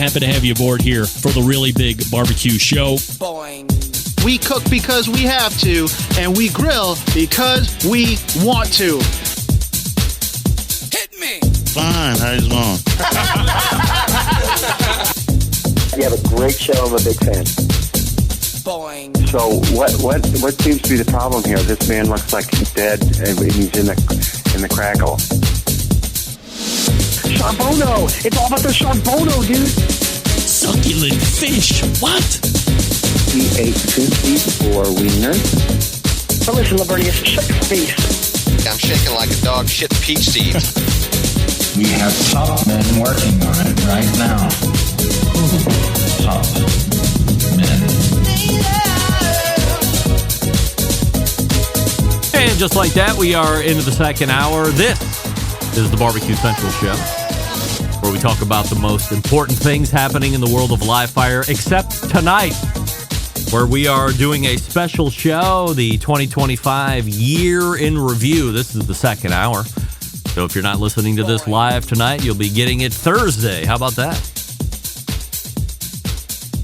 Happy to have you aboard here for the Really Big Barbecue Show. Boing. We cook because we have to, and we grill because we want to. Hit me! Fine, how's it going? You have a great show. I'm a big fan. Boing. So what seems to be the problem here? This man looks like he's dead, and he's in the crackle. Charbono! It's all about the charbono, dude! Succulent fish. What? He ate 54 wieners. But listen, Libertius, shut your face. I'm shaking like a dog shit peach seeds. We have top men working on it right now. Top men. And just like that, we are into the second hour. This is the Barbecue Central Show, where we talk about the most important things happening in the world of live fire, except tonight, where we are doing a special show, the 2025 Year in Review. This is the second hour. So if you're not listening to this live tonight, you'll be getting it Thursday. How about that?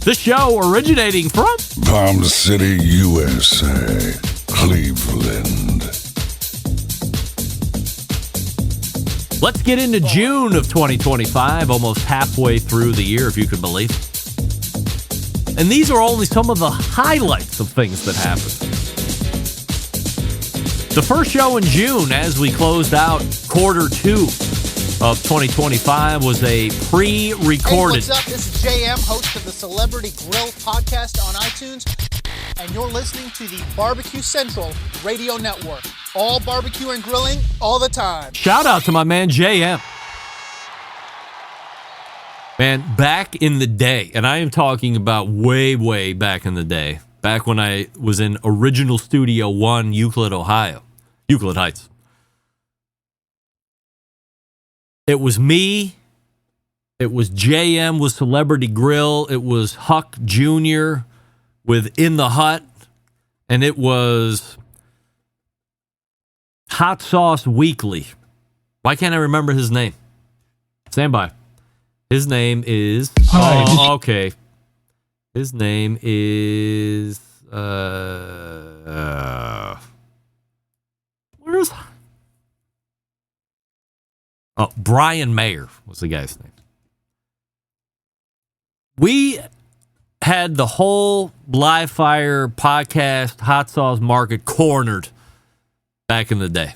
This show originating from Palm City, USA, Cleveland. Let's get into June of 2025, almost halfway through the year, if you can believe it. And these are only some of the highlights of things that happened. The first show in June, as we closed out quarter two of 2025, was a pre-recorded... Hey, what's up? This is JM, host of the Celebrity Grill podcast on iTunes, and you're listening to the Barbecue Central Radio Network. All barbecue and grilling, all the time. Shout out to my man JM. Man, back in the day, and I am talking about way, way back in the day, back when I was in Original Studio 1, Euclid, Ohio. Euclid Heights. It was me. It was JM with Celebrity Grill. It was Huck Jr. with In the Hut. And it was Hot Sauce Weekly. Why can't I remember his name? Stand by. His name is... Oh, okay. His name is... Where's... Oh, Brian Mayer was the guy's name. We had the whole live fire podcast hot sauce market cornered back in the day.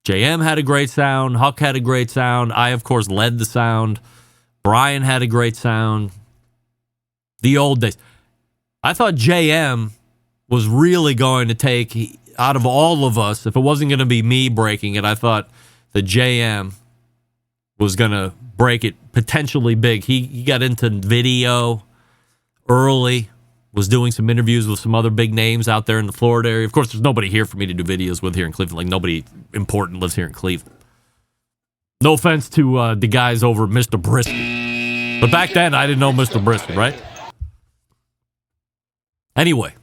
JM had a great sound. Huck had a great sound. I, of course, led the sound. Brian had a great sound. The old days. I thought JM was really going to take, out of all of us, if it wasn't going to be me breaking it, I thought that JM was going to break it potentially big. He got into video early, was doing some interviews with some other big names out there in the Florida area. Of course, there's nobody here for me to do videos with here in Cleveland. Like, nobody important lives here in Cleveland. No offense to the guys over at Mr. Brisket. But back then, I didn't know Mr. Brisket, right? Anyway,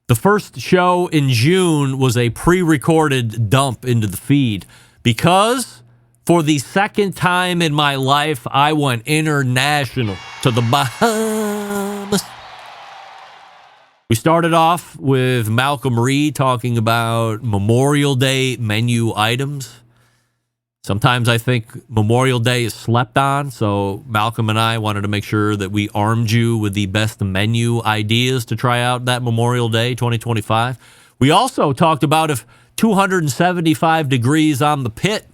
the first show in June was a pre-recorded dump into the feed because for the second time in my life, I went international to the Bahamas. We started off with Malcolm Reed talking about Memorial Day menu items. Sometimes I think Memorial Day is slept on, so Malcolm and I wanted to make sure that we armed you with the best menu ideas to try out that Memorial Day 2025. We also talked about if 275 degrees on the pit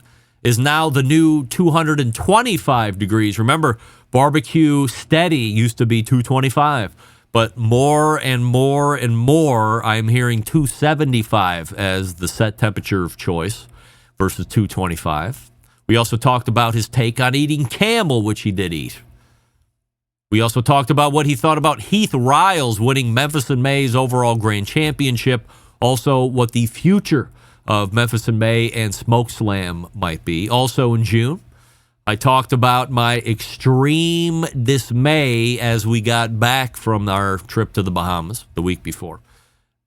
is now the new 225 degrees. Remember, barbecue steady used to be 225, but more and more and more, I'm hearing 275 as the set temperature of choice versus 225. We also talked about his take on eating camel, which he did eat. We also talked about what he thought about Heath Riles winning Memphis in May's overall grand championship. Also, what the future of Memphis in May and Smoke Slam might be. Also in June, I talked about my extreme dismay as we got back from our trip to the Bahamas the week before.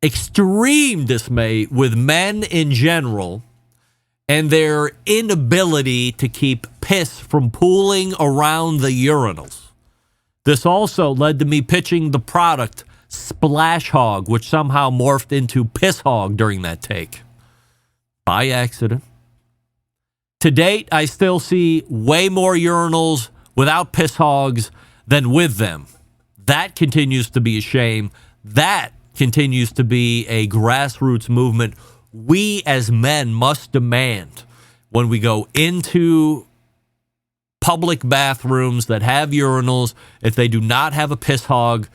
Extreme dismay with men in general and their inability to keep piss from pooling around the urinals. This also led to me pitching the product Splash Hog, which somehow morphed into Piss Hog during that take. By accident. To date, I still see way more urinals without piss hogs than with them. That continues to be a shame. That continues to be a grassroots movement we as men must demand when we go into public bathrooms that have urinals. If they do not have a piss hog,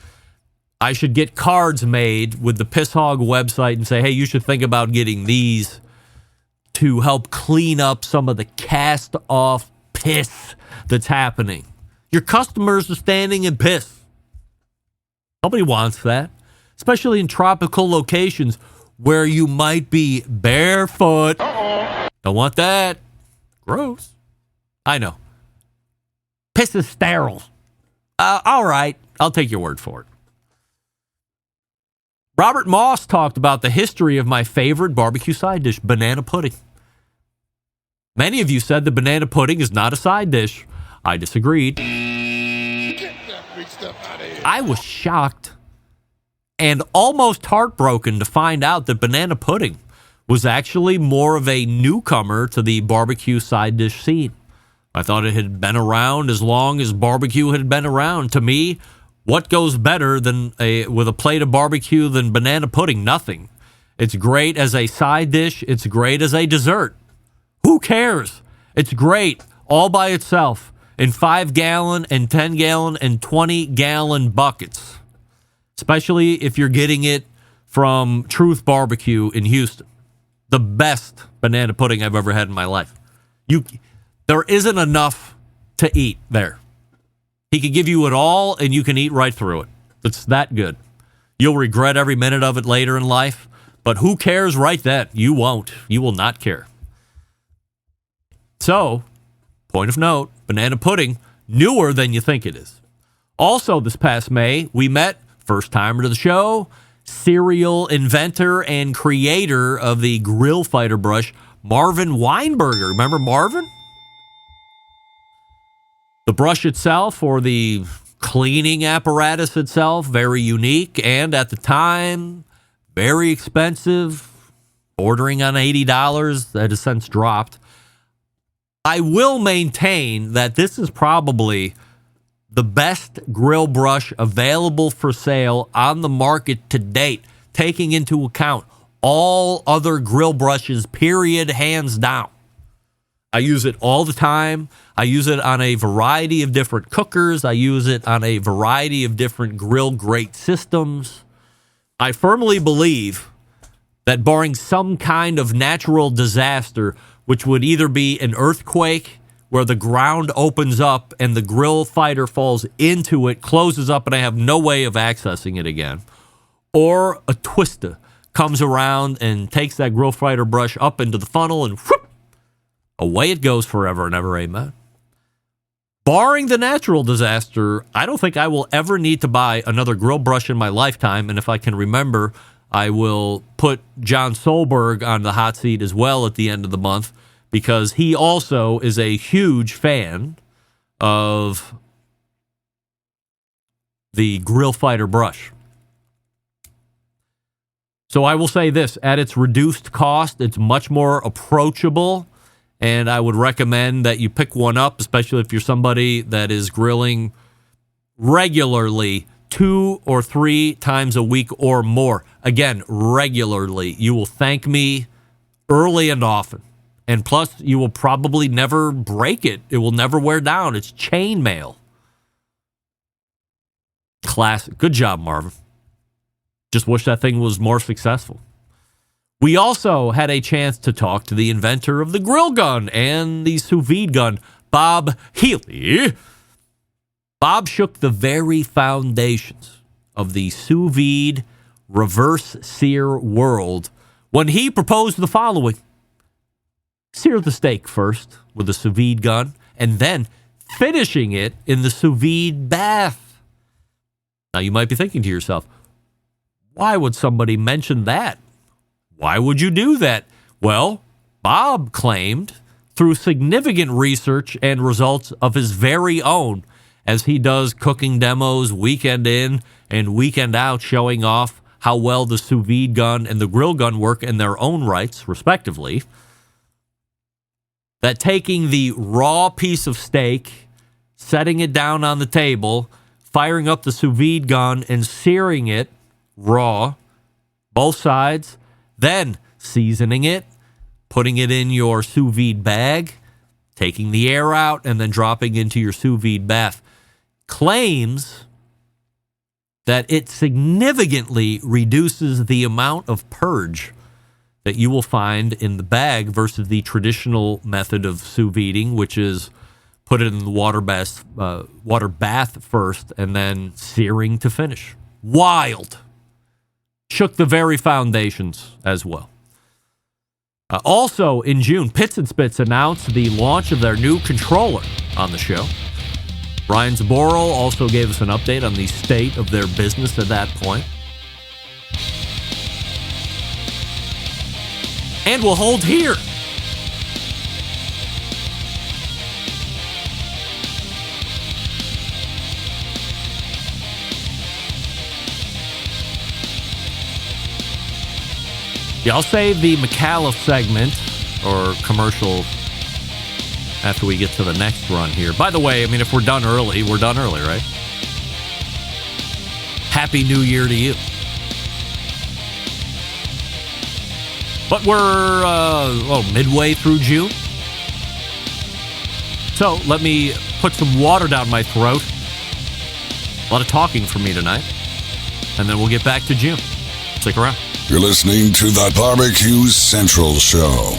I should get cards made with the Piss Hog website and say, hey, you should think about getting these to help clean up some of the cast off piss that's happening. Your customers are standing in piss. Nobody wants that, especially in tropical locations where you might be barefoot. Don't want that. Gross. I know. Piss is sterile. All right. I'll take your word for it. Robert Moss talked about the history of my favorite barbecue side dish, banana pudding. Many of you said the banana pudding is not a side dish. I disagreed. I was shocked and almost heartbroken to find out that banana pudding was actually more of a newcomer to the barbecue side dish scene. I thought it had been around as long as barbecue had been around. To me, what goes better than with a plate of barbecue than banana pudding? Nothing. It's great as a side dish. It's great as a dessert. Who cares? It's great all by itself in 5-gallon and 10-gallon and 20-gallon buckets, especially if you're getting it from Truth Barbecue in Houston. The best banana pudding I've ever had in my life. There isn't enough to eat there. He could give you it all, and you can eat right through it. It's that good. You'll regret every minute of it later in life, but who cares right then? You won't. You will not care. So, point of note, banana pudding, newer than you think it is. Also, this past May, we met, first-timer to the show, serial inventor and creator of the grill fighter brush, Marvin Weinberger. Remember Marvin? The brush itself, or the cleaning apparatus itself, very unique, and at the time, very expensive, bordering on $80, that has since dropped. I will maintain that this is probably the best grill brush available for sale on the market to date, taking into account all other grill brushes, period, hands down. I use it all the time. I use it on a variety of different cookers. I use it on a variety of different grill grate systems. I firmly believe that barring some kind of natural disaster, which would either be an earthquake where the ground opens up and the grill fighter falls into it, closes up, and I have no way of accessing it again, or a twister comes around and takes that grill fighter brush up into the funnel and whoop, away it goes forever and ever, amen. Barring the natural disaster, I don't think I will ever need to buy another grill brush in my lifetime, and if I can remember, I will put John Solberg on the hot seat as well at the end of the month, because he also is a huge fan of the grill fighter brush. So I will say this, at its reduced cost, it's much more approachable, and I would recommend that you pick one up, especially if you're somebody that is grilling regularly 2 or 3 times a week or more. Again, regularly. You will thank me early and often. And plus, you will probably never break it. It will never wear down. It's chain mail. Classic. Good job, Marvin. Just wish that thing was more successful. We also had a chance to talk to the inventor of the grill gun and the sous vide gun, Bob Healy. Bob shook the very foundations of the sous vide reverse sear world when he proposed the following. Sear the steak first with a sous vide gun and then finishing it in the sous vide bath. Now you might be thinking to yourself, why would somebody mention that? Why would you do that? Well, Bob claimed through significant research and results of his very own, as he does cooking demos weekend in and weekend out, showing off how well the sous vide gun and the grill gun work in their own rights, respectively, that taking the raw piece of steak, setting it down on the table, firing up the sous vide gun and searing it raw, both sides, then seasoning it, putting it in your sous vide bag, taking the air out, and then dropping into your sous vide bath, claims that it significantly reduces the amount of purge that you will find in the bag versus the traditional method of sous videing, which is put it in the water bath first and then searing to finish. Wild. Shook the very foundations as well. Also in June, Pits and Spits announced the launch of their new controller on the show. Ryan Zaboral also gave us an update on the state of their business at that point. And we'll hold here. Yeah, I'll save the McAuliffe segment or commercial after we get to the next run here. By the way, I mean, if we're done early, right? Happy New Year to you. But we're midway through June. So let me put some water down my throat. A lot of talking for me tonight. And then we'll get back to June. Stick around. You're listening to the Barbecue Central Show.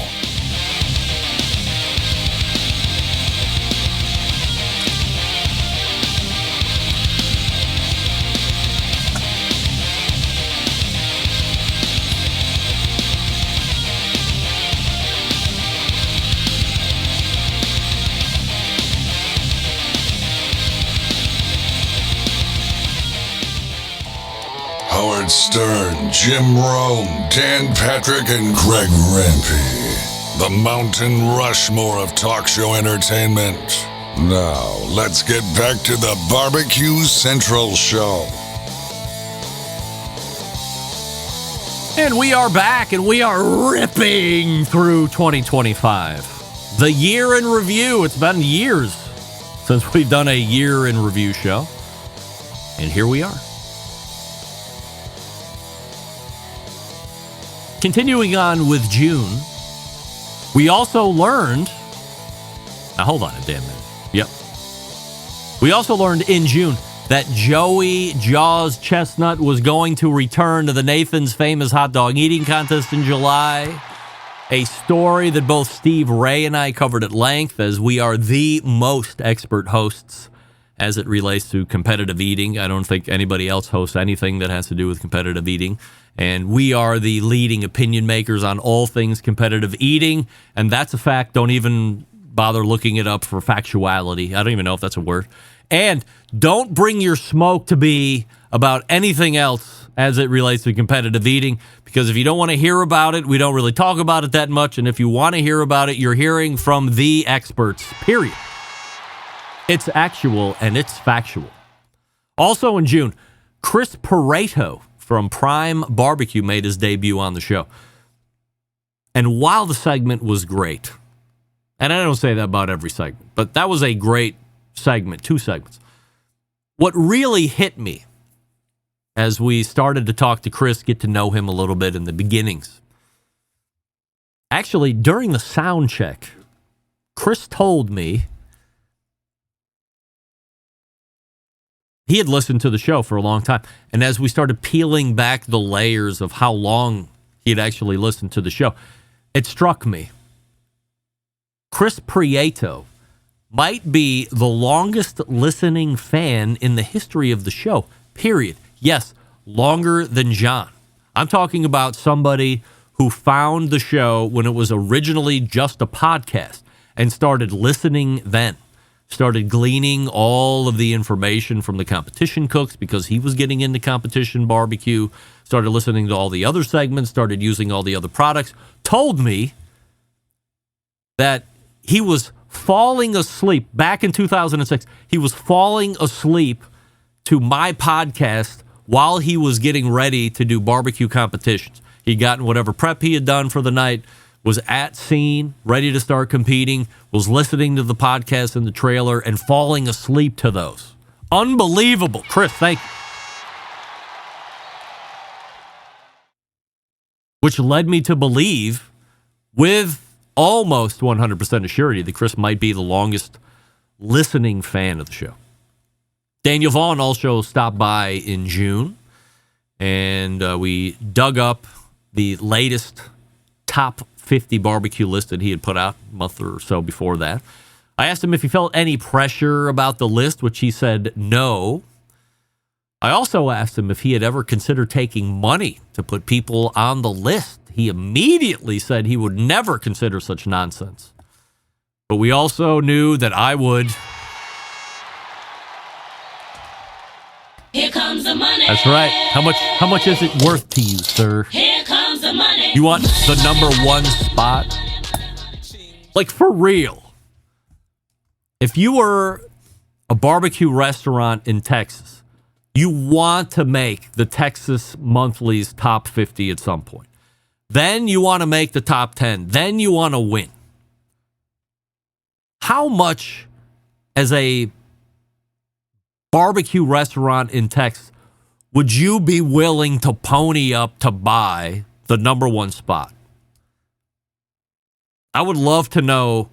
Howard Stern, Jim Rome, Dan Patrick, and Greg Rempe. The Mountain Rushmore of talk show entertainment. Now, let's get back to the Barbecue Central Show. And we are back, and we are ripping through 2025. The year in review. It's been years since we've done a year in review show. And here we are. Continuing on with June, we also learned... Now, hold on a damn minute. Yep. We also learned in June that Joey Jaws Chestnut was going to return to the Nathan's Famous Hot Dog Eating Contest in July. A story that both Steve Ray and I covered at length, as we are the most expert hosts as it relates to competitive eating. I don't think anybody else hosts anything that has to do with competitive eating. And we are the leading opinion makers on all things competitive eating. And that's a fact. Don't even bother looking it up for factuality. I don't even know if that's a word. And don't bring your smoke to be about anything else as it relates to competitive eating. Because if you don't want to hear about it, we don't really talk about it that much. And if you want to hear about it, you're hearing from the experts, period. It's actual and it's factual. Also in June, Chris Pareto from Prime Barbecue made his debut on the show. And while the segment was great, and I don't say that about every segment, but that was a great segment, 2 segments. What really hit me as we started to talk to Chris, get to know him a little bit in the beginnings. Actually, during the sound check, Chris told me he had listened to the show for a long time. And as we started peeling back the layers of how long he had actually listened to the show, it struck me. Chris Prieto might be the longest listening fan in the history of the show, period. Yes, longer than John. I'm talking about somebody who found the show when it was originally just a podcast and started listening then. Started gleaning all of the information from the competition cooks because he was getting into competition barbecue, started listening to all the other segments, started using all the other products, told me that he was falling asleep back in 2006. He was falling asleep to my podcast while he was getting ready to do barbecue competitions. He'd gotten whatever prep he had done for the night, was at scene, ready to start competing, was listening to the podcast in the trailer and falling asleep to those. Unbelievable. Chris, thank you. Which led me to believe with almost 100% of surety that Chris might be the longest listening fan of the show. Daniel Vaughn also stopped by in June, and we dug up the latest top 50 barbecue list that he had put out a month or so before that. I asked him if he felt any pressure about the list, which he said no. I also asked him if he had ever considered taking money to put people on the list. He immediately said he would never consider such nonsense. But we also knew that I would. Here comes the money. That's right. How much is it worth to you, sir? Here comes the money. You want the number one spot? Like, for real. If you were a barbecue restaurant in Texas, you want to make the Texas Monthly's top 50 at some point. Then you want to make the top 10. Then you want to win. How much, as a barbecue restaurant in Texas, would you be willing to pony up to buy the number one spot? I would love to know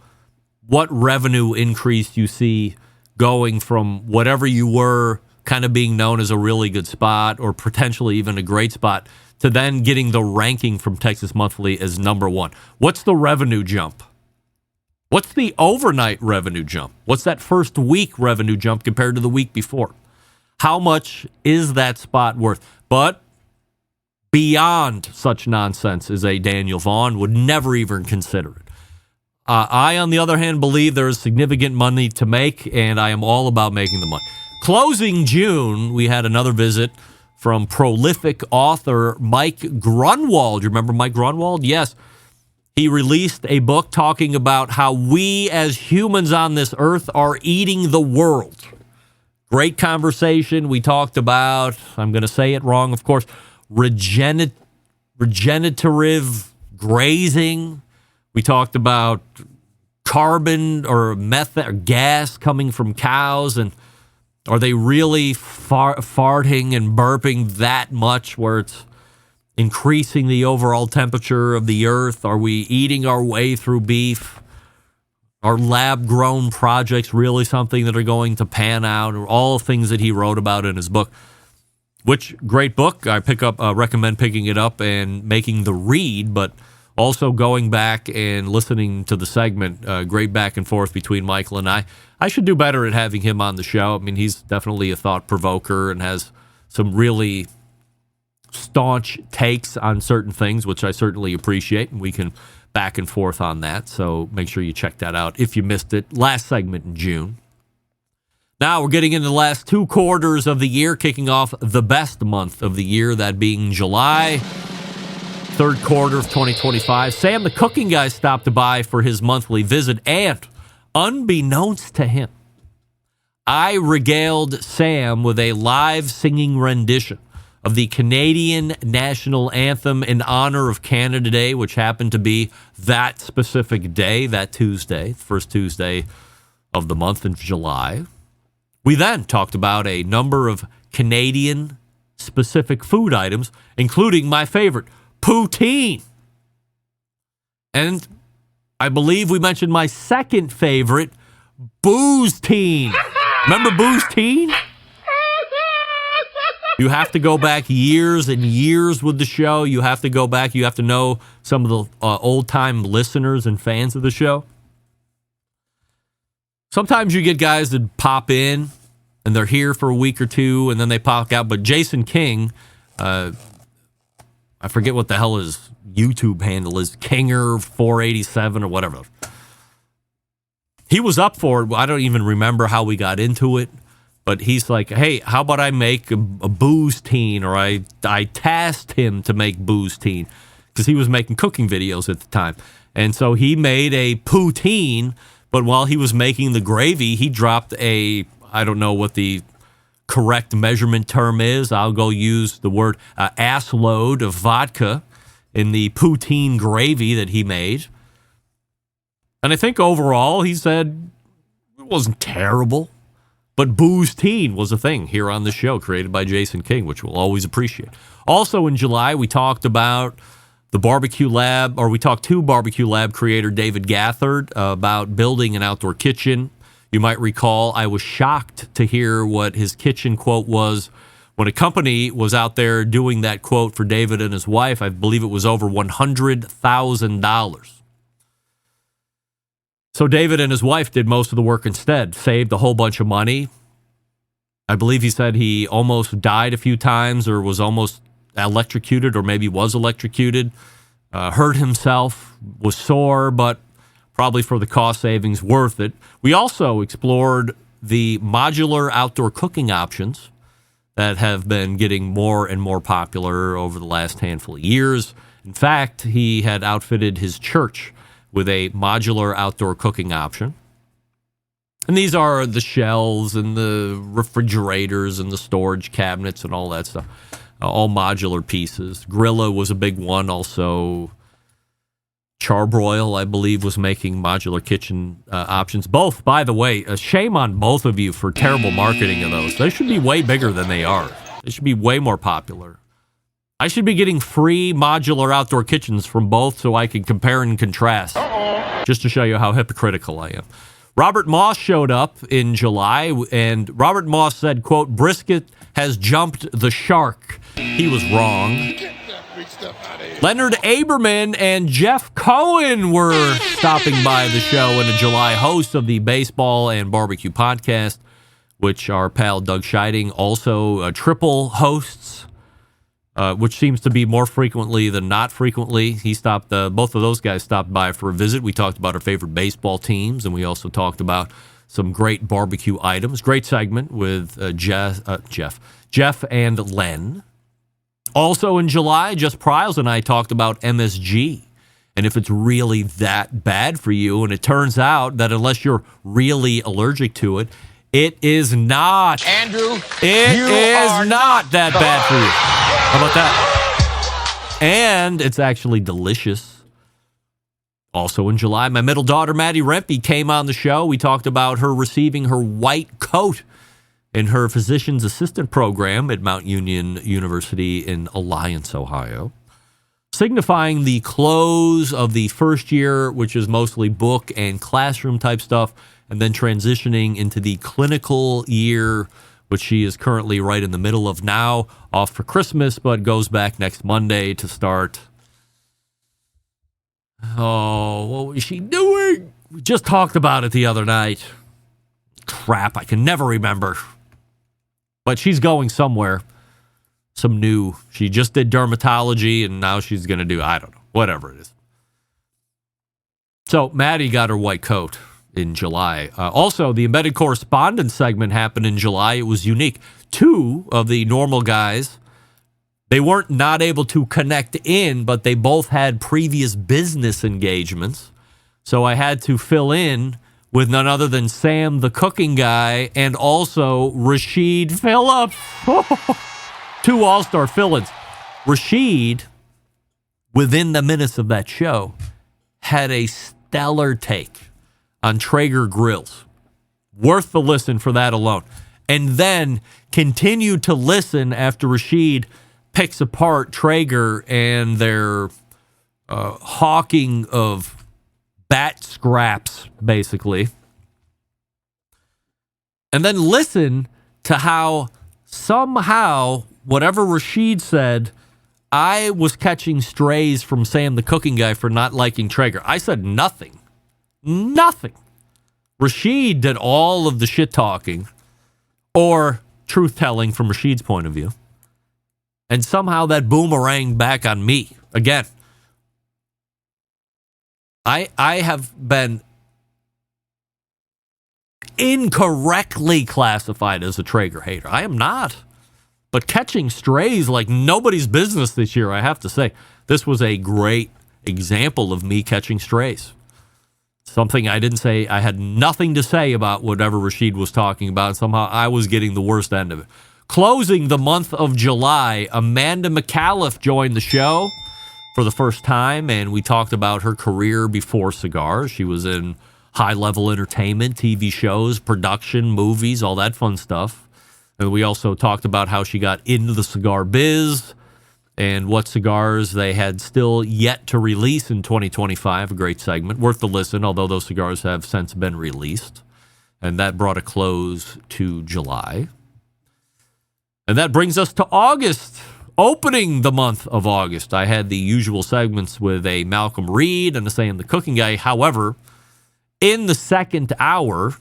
what revenue increase you see going from whatever you were kind of being known as a really good spot or potentially even a great spot to then getting the ranking from Texas Monthly as number one. What's the revenue jump? What's the overnight revenue jump? What's that first week revenue jump compared to the week before? How much is that spot worth? But beyond such nonsense as a Daniel Vaughn would never even consider it. I, on the other hand, believe there is significant money to make, and I am all about making the money. Closing June, we had another visit from prolific author Mike Grunwald. You remember Mike Grunwald? Yes. He released a book talking about how we as humans on this earth are eating the world. Great conversation. We talked about, I'm going to say it wrong, of course, regenerative grazing. We talked about carbon or methane or gas coming from cows, and are they really farting and burping that much where it's increasing the overall temperature of the earth? Are we eating our way through beef? Are lab-grown projects really something that are going to pan out? Or all things that he wrote about in his book. Which, great book. I recommend picking it up and making the read, but also going back and listening to the segment. Great back and forth between Michael and I. I should do better at having him on the show. I mean, he's definitely a thought provoker and has some really staunch takes on certain things, which I certainly appreciate, and we can back and forth on that. So make sure you check that out if you missed it. Last segment in June. Now we're getting into the last two quarters of the year, kicking off the best month of the year, that being July, third quarter of 2025. Sam, the cooking guy, stopped by for his monthly visit, and unbeknownst to him, I regaled Sam with a live singing rendition of the Canadian national anthem in honor of Canada Day, which happened to be that specific day, that Tuesday, first Tuesday of the month in July. We then talked about a number of Canadian-specific food items, including my favorite, poutine. And I believe we mentioned my second favorite, booze-teen. Remember booze-teen? You have to go back years and years with the show. You have to go back. You have to know some of the old-time listeners and fans of the show. Sometimes you get guys that pop in, and they're here for a week or two, and then they pop out. But Jason King, I forget what the hell his YouTube handle is, Kinger487 or whatever. He was up for it. I don't even remember how we got into it. But he's like, hey, how about I make a booze teen? Or I tasked him to make booze teen because he was making cooking videos at the time. And so he made a poutine But while he was making the gravy, he dropped I don't know what the correct measurement term is. I'll go use the word ass load of vodka in the poutine gravy that he made. And I think overall, he said it wasn't terrible. But booze-teen was a thing here on the show, created by Jason King, which we'll always appreciate. Also in July, we talked about the Barbecue Lab, or we talked to Barbecue Lab creator David Gathard about building an outdoor kitchen. You might recall I was shocked to hear what his kitchen quote was when a company was out there doing that quote for David and his wife. I believe it was over $100,000. So David and his wife did most of the work instead, saved a whole bunch of money. I believe he said he almost died a few times or was almost electrocuted or maybe was electrocuted, hurt himself, was sore, but probably for the cost savings, worth it. We also explored the modular outdoor cooking options that have been getting more and more popular over the last handful of years. In fact, he had outfitted his church with a modular outdoor cooking option. And these are the shelves and the refrigerators and the storage cabinets and all that stuff. All modular pieces. Grilla was a big one. Also, Charbroil, I believe, was making modular kitchen options. Both, by the way, shame on both of you for terrible marketing of those. They should be way bigger than they are. They should be way more popular. I should be getting free modular outdoor kitchens from both so I can compare and contrast. Just to show you how hypocritical I am. Robert Moss showed up in July, and Robert Moss said, quote, brisket has jumped the shark. He was wrong. Leonard Aberman and Jeff Cohen were stopping by the show, and a July host of the Baseball and Barbecue podcast, which our pal Doug Scheiding also triple hosts. Which seems to be more frequently than not frequently. He stopped. Both of those guys stopped by for a visit. We talked about our favorite baseball teams, and we also talked about some great barbecue items. Great segment with Jeff and Len. Also in July, Jess Pryles and I talked about MSG, and if it's really that bad for you. And it turns out that unless you're really allergic to it, it is not. Andrew, it is not that bad for you. How about that? And it's actually delicious. Also in July, my middle daughter, Maddie Rempe, came on the show. We talked about her receiving her white coat in her physician's assistant program at Mount Union University in Alliance, Ohio, signifying the close of the first year, which is mostly book and classroom type stuff, and then transitioning into the clinical year, which she is currently right in the middle of now, off for Christmas, but goes back next Monday to start. Oh, what was she doing? We just talked about it the other night. Crap, I can never remember. But she's going somewhere. Some new. She just did dermatology, and now she's going to do, I don't know, whatever it is. So Maddie got her white coat in July. Also, the embedded correspondence segment happened in July. It was unique. Two of the normal guys, they weren't not able to connect in, but they both had previous business engagements. So I had to fill in with none other than Sam, the cooking guy, and also Rashid Phillips. Two all-star fill-ins. Rashid, within the minutes of that show, had a stellar take on Traeger grills. Worth the listen for that alone. And then continue to listen after Rashid picks apart Traeger and their hawking of bat scraps, basically. And then listen to how somehow, whatever Rashid said, I was catching strays from Sam, the cooking guy, for not liking Traeger. I said nothing. Nothing. Rashid did all of the shit talking or truth telling from Rashid's point of view. And somehow that boomerang back on me. Again, I have been incorrectly classified as a Traeger hater. I am not. But catching strays like nobody's business this year, I have to say. This was a great example of me catching strays. Something I didn't say. I had nothing to say about whatever Rashid was talking about. And somehow I was getting the worst end of it. Closing the month of July, Amanda McAuliffe joined the show for the first time, and we talked about her career before cigars. She was in high-level entertainment, TV shows, production, movies, all that fun stuff. And we also talked about how she got into the cigar biz and what cigars they had still yet to release in 2025. A great segment, worth the listen, although those cigars have since been released. And that brought a close to July. And that brings us to August, opening the month of August. I had the usual segments with a Malcolm Reed and a Saying the Cooking Guy. However, in the second hour,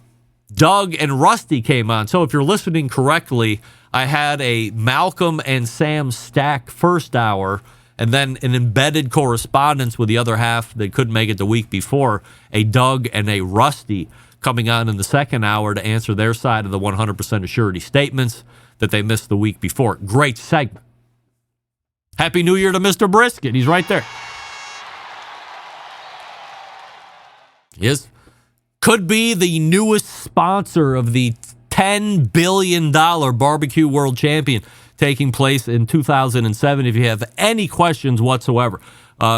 Doug and Rusty came on. So if you're listening correctly, I had a Malcolm and Sam Stack first hour, and then an embedded correspondence with the other half that couldn't make it the week before, a Doug and a Rusty coming on in the second hour to answer their side of the 100% assurity statements that they missed the week before. Great segment. Happy New Year to Mr. Brisket. He's right there. He is. Could be the newest sponsor of the $10 billion Barbecue World Champion taking place in 2007. If you have any questions whatsoever,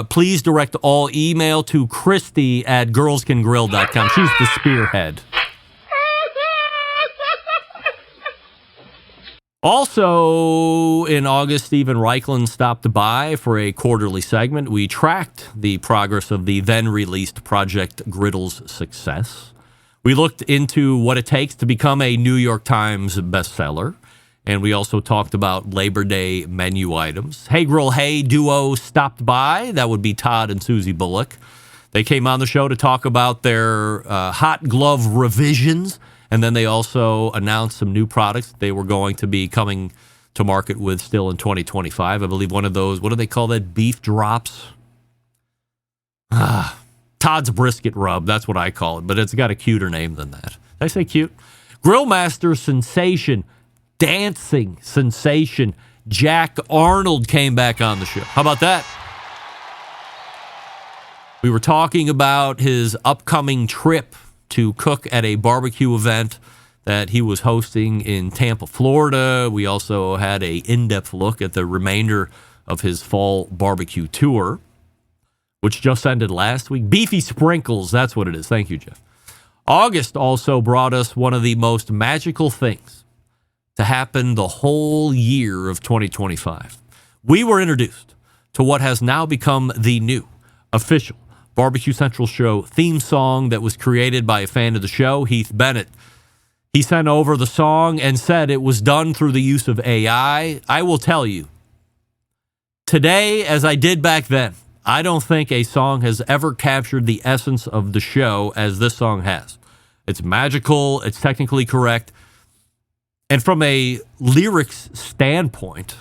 please direct all email to Christy at girlscangrill.com. She's the spearhead. Also, in August, Stephen Reichlin stopped by for a quarterly segment. We tracked the progress of the then-released Project Griddle's success. We looked into what it takes to become a New York Times bestseller, and we also talked about Labor Day menu items. Hey Grill Hey duo stopped by. That would be Todd and Susie Bullock. They came on the show to talk about their hot glove revisions, and then they also announced some new products they were going to be coming to market with still in 2025. I believe one of those, what do they call that? Beef drops? Todd's Brisket Rub. That's what I call it, but it's got a cuter name than that. Did I say cute? Grillmaster sensation, dancing sensation, Jack Arnold came back on the show. How about that? We were talking about his upcoming trip to cook at a barbecue event that he was hosting in Tampa, Florida. We also had an in-depth look at the remainder of his fall barbecue tour, which just ended last week. Beefy Sprinkles, that's what it is. Thank you, Jeff. August also brought us one of the most magical things to happen the whole year of 2025. We were introduced to what has now become the new official Barbecue Central show theme song that was created by a fan of the show, Heath Bennett. He sent over the song and said it was done through the use of AI. I will tell you, today, as I did back then, I don't think a song has ever captured the essence of the show as this song has. It's magical, it's technically correct, and from a lyrics standpoint,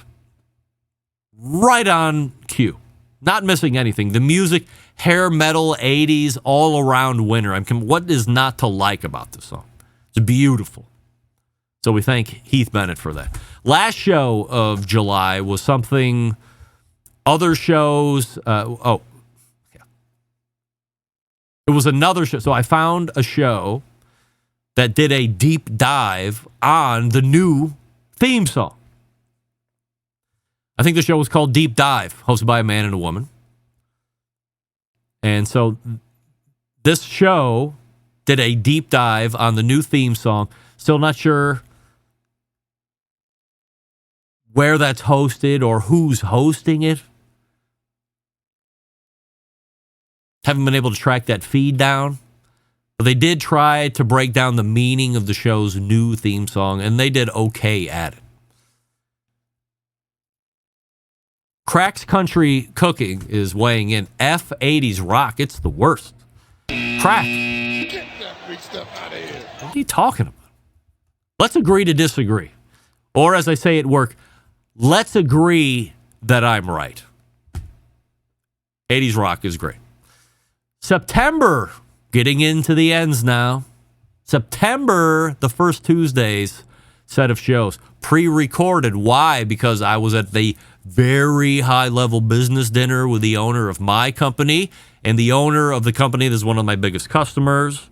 right on cue. Not missing anything. The music, hair metal, 80s, all around winner. What is not to like about this song? It's beautiful. So we thank Heath Bennett for that. Last show of July was something other shows. It was another show. So I found a show that did a deep dive on the new theme song. I think the show was called Deep Dive, hosted by a man and a woman. And so this show did a deep dive on the new theme song. Still not sure where that's hosted or who's hosting it. Haven't been able to track that feed down. But they did try to break down the meaning of the show's new theme song, and they did okay at it. Cracks Country Cooking is weighing in. F80s rock. It's the worst. Crack. Get that big stuff out of here. What are you talking about? Let's agree to disagree. Or as I say at work, let's agree that I'm right. 80s rock is great. September, getting into the ends now. September, the first Tuesday's set of shows. Pre-recorded. Why? Because I was at the very high-level business dinner with the owner of my company and the owner of the company is one of my biggest customers.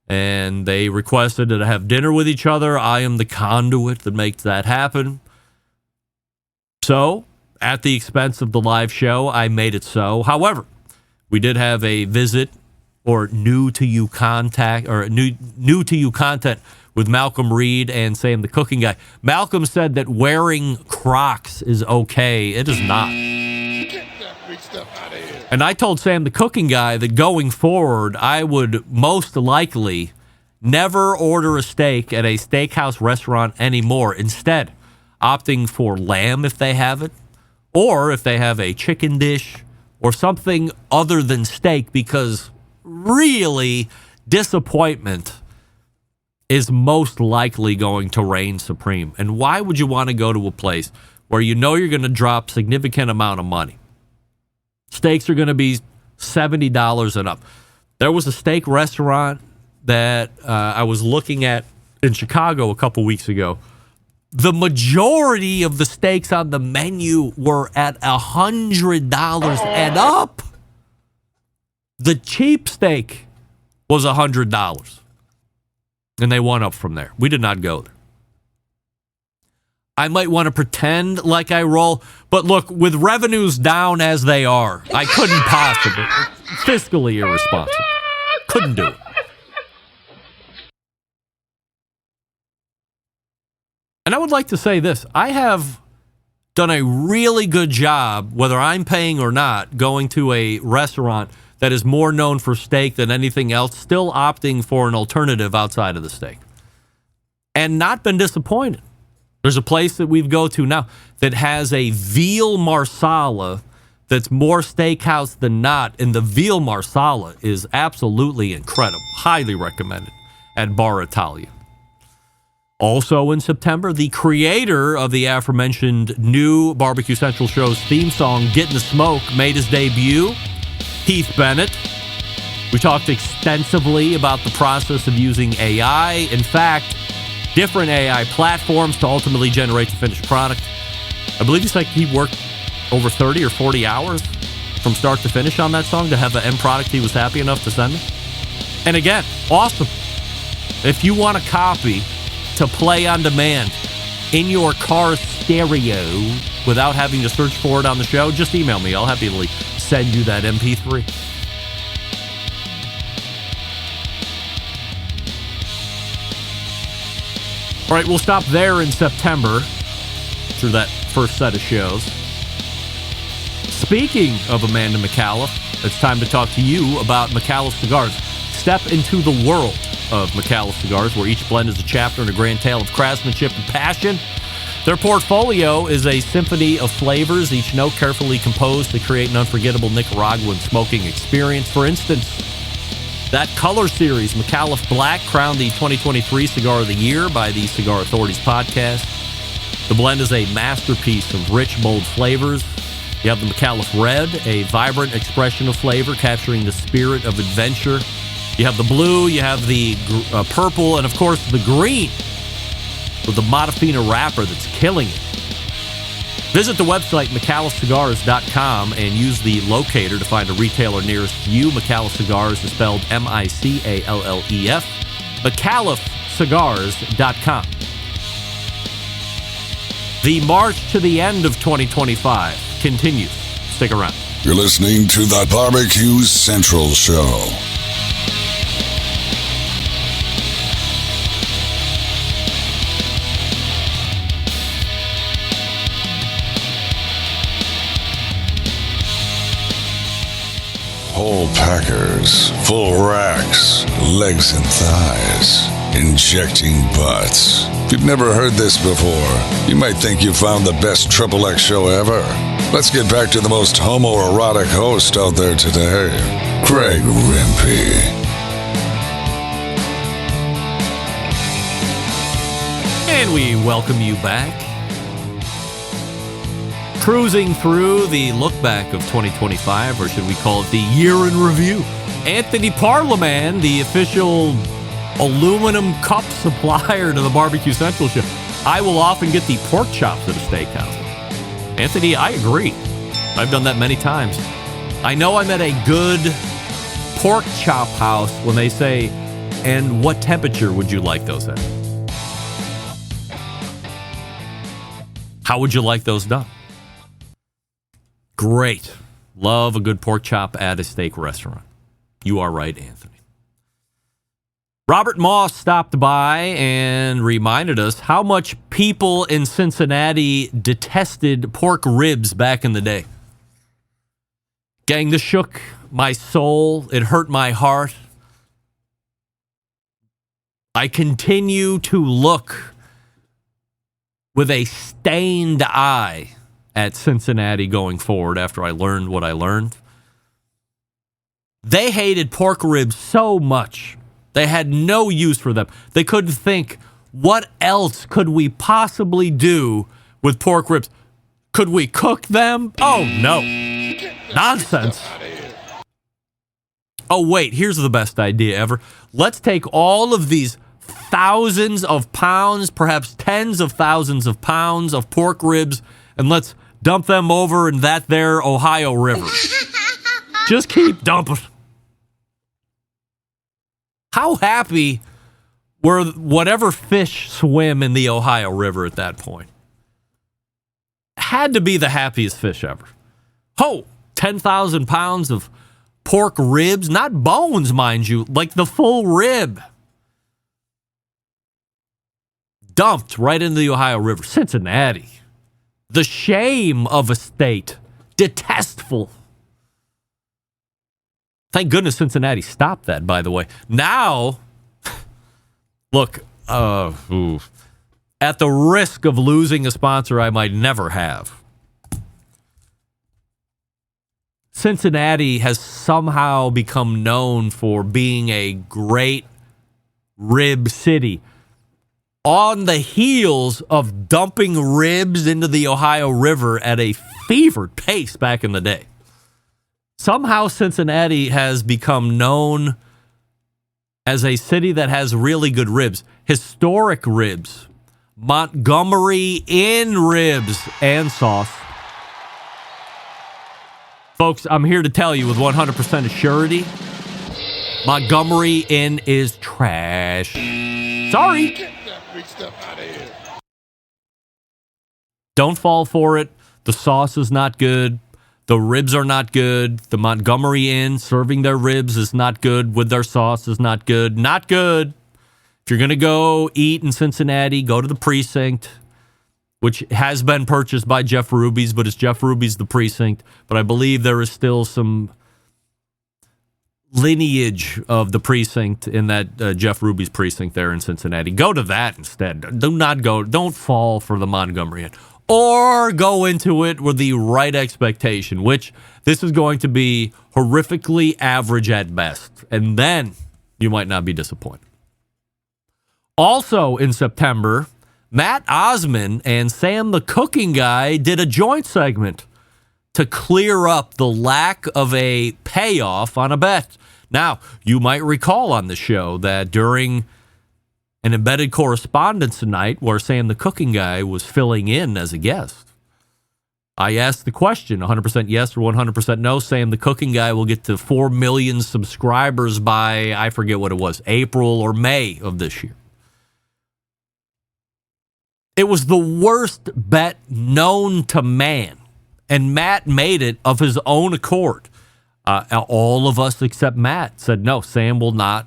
And they requested to have dinner with each other. I am the conduit that makes that happen. So, at the expense of the live show, I made it so. However, we did have a visit or new to you content with Malcolm Reed and Sam the Cooking Guy. Malcolm said that wearing Crocs is okay. It is not. Get that big stuff out of here. And I told Sam the Cooking Guy that going forward, I would most likely never order a steak at a steakhouse restaurant anymore. Instead, opting for lamb if they have it, or if they have a chicken dish or something other than steak, because really disappointment is most likely going to reign supreme. And why would you want to go to a place where you know you're going to drop significant amount of money? Steaks are going to be $70 and up. There was a steak restaurant that I was looking at in Chicago a couple weeks ago. The majority of the steaks on the menu were at $100 and up. The cheap steak was $100. And they went up from there. We did not go there. I might want to pretend like I roll, but look, with revenues down as they are, I couldn't possibly. Fiscally irresponsible. Couldn't do it. And I would like to say this. I have done a really good job, whether I'm paying or not, going to a restaurant that is more known for steak than anything else, still opting for an alternative outside of the steak. And not been disappointed. There's a place that we go to now that has a veal marsala that's more steakhouse than not, and the veal marsala is absolutely incredible. Highly recommended at Bar Italia. Also in September, the creator of the aforementioned new Barbecue Central show's theme song, Getting the Smoke, made his debut. Heath Bennett. We talked extensively about the process of using AI. In fact, different AI platforms to ultimately generate the finished product. I believe he worked over 30 or 40 hours from start to finish on that song to have the end product he was happy enough to send me. And again, awesome. If you want a copy to play on demand in your car stereo without having to search for it on the show, just email me. I'll happily send you that MP3. All right, we'll stop there in September through that first set of shows. Speaking of Amanda McAuliffe, it's time to talk to you about McAuliffe Cigars. Step into the world of McAuliffe Cigars, where each blend is a chapter in a grand tale of craftsmanship and passion. Their portfolio is a symphony of flavors, each note carefully composed to create an unforgettable Nicaraguan smoking experience. For instance, that color series, McAuliffe Black, crowned the 2023 Cigar of the Year by the Cigar Authorities podcast. The blend is a masterpiece of rich, bold flavors. You have the McAuliffe Red, a vibrant expression of flavor capturing the spirit of adventure. You have the blue, you have the purple, and of course the green with the Modafina wrapper that's killing it. Visit the website McAuliffeCigars.com and use the locator to find a retailer nearest to you. McAuliffe Cigars is spelled MICALLEF. McAuliffeCigars.com. The march to the end of 2025 continues. Stick around. You're listening to the Barbecue Central Show. Whole packers, full racks, legs and thighs, injecting butts. If you've never heard this before, you might think you found the best XXX show ever. Let's get back to the most homoerotic host out there today, Greg Rempe. And we welcome you back. Cruising through the look back of 2025, or should we call it the year in review. Anthony Parlaman, the official aluminum cup supplier to the Barbecue Central show. I will often get the pork chops at a steakhouse. Anthony, I agree. I've done that many times. I know I'm at a good pork chop house when they say, and what temperature would you like those at? How would you like those done? Great. Love a good pork chop at a steak restaurant. You are right, Anthony. Robert Moss stopped by and reminded us how much people in Cincinnati detested pork ribs back in the day. Gang, this shook my soul. It hurt my heart. I continue to look with a stained eye at Cincinnati going forward after I learned what I learned. They hated pork ribs so much. They had no use for them. They couldn't think, what else could we possibly do with pork ribs? Could we cook them? Oh, no. Nonsense. Oh, wait, here's the best idea ever. Let's take all of these thousands of pounds, perhaps tens of thousands of pounds of pork ribs, and let's dump them over in that there Ohio River. Just keep dumping. How happy were whatever fish swim in the Ohio River at that point? Had to be the happiest fish ever. 10,000 pounds of pork ribs, not bones, mind you, like the full rib. Dumped right into the Ohio River. Cincinnati. The shame of a state. Detestful. Thank goodness Cincinnati stopped that, by the way. Now, look, at the risk of losing a sponsor I might never have, Cincinnati has somehow become known for being a great rib city. On the heels of dumping ribs into the Ohio River at a fevered pace back in the day. Somehow Cincinnati has become known as a city that has really good ribs. Historic ribs. Montgomery Inn ribs and sauce. Folks, I'm here to tell you with 100% assurity, Montgomery Inn is trash. Sorry. Get that big stuff out of here. Don't fall for it. The sauce is not good. The ribs are not good. The Montgomery Inn serving their ribs is not good. With their sauce is not good. Not good. If you're going to go eat in Cincinnati, go to the Precinct, which has been purchased by Jeff Ruby's, but it's Jeff Ruby's the Precinct. But I believe there is still some lineage of the Precinct in that Jeff Ruby's Precinct there in Cincinnati. Go to that instead. Don't fall for the Montgomery Inn. Or go into it with the right expectation, which this is going to be horrifically average at best. And then you might not be disappointed. Also in September, Matt Osman and Sam the Cooking Guy did a joint segment to clear up the lack of a payoff on a bet. Now, you might recall on the show that during an embedded correspondence tonight where Sam the Cooking Guy was filling in as a guest, I asked the question, 100% yes or 100% no. Sam the Cooking Guy will get to 4 million subscribers by, I forget what it was, April or May of this year. It was the worst bet known to man, and Matt made it of his own accord. All of us except Matt said, no, Sam will not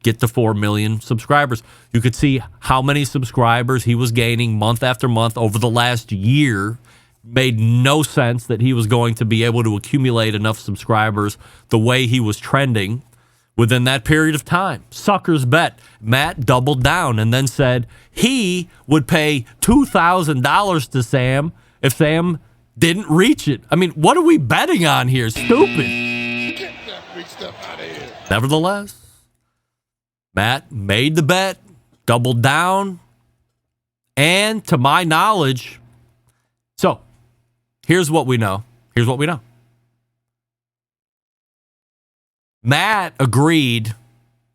get to 4 million subscribers. You could see how many subscribers he was gaining month after month over the last year. Made no sense that he was going to be able to accumulate enough subscribers the way he was trending within that period of time. Sucker's bet. Matt doubled down and then said he would pay $2,000 to Sam if Sam didn't reach it. I mean, what are we betting on here? Stupid. Get that big stuff out of here. Nevertheless, Matt made the bet, doubled down, and to my knowledge, so here's what we know. Matt agreed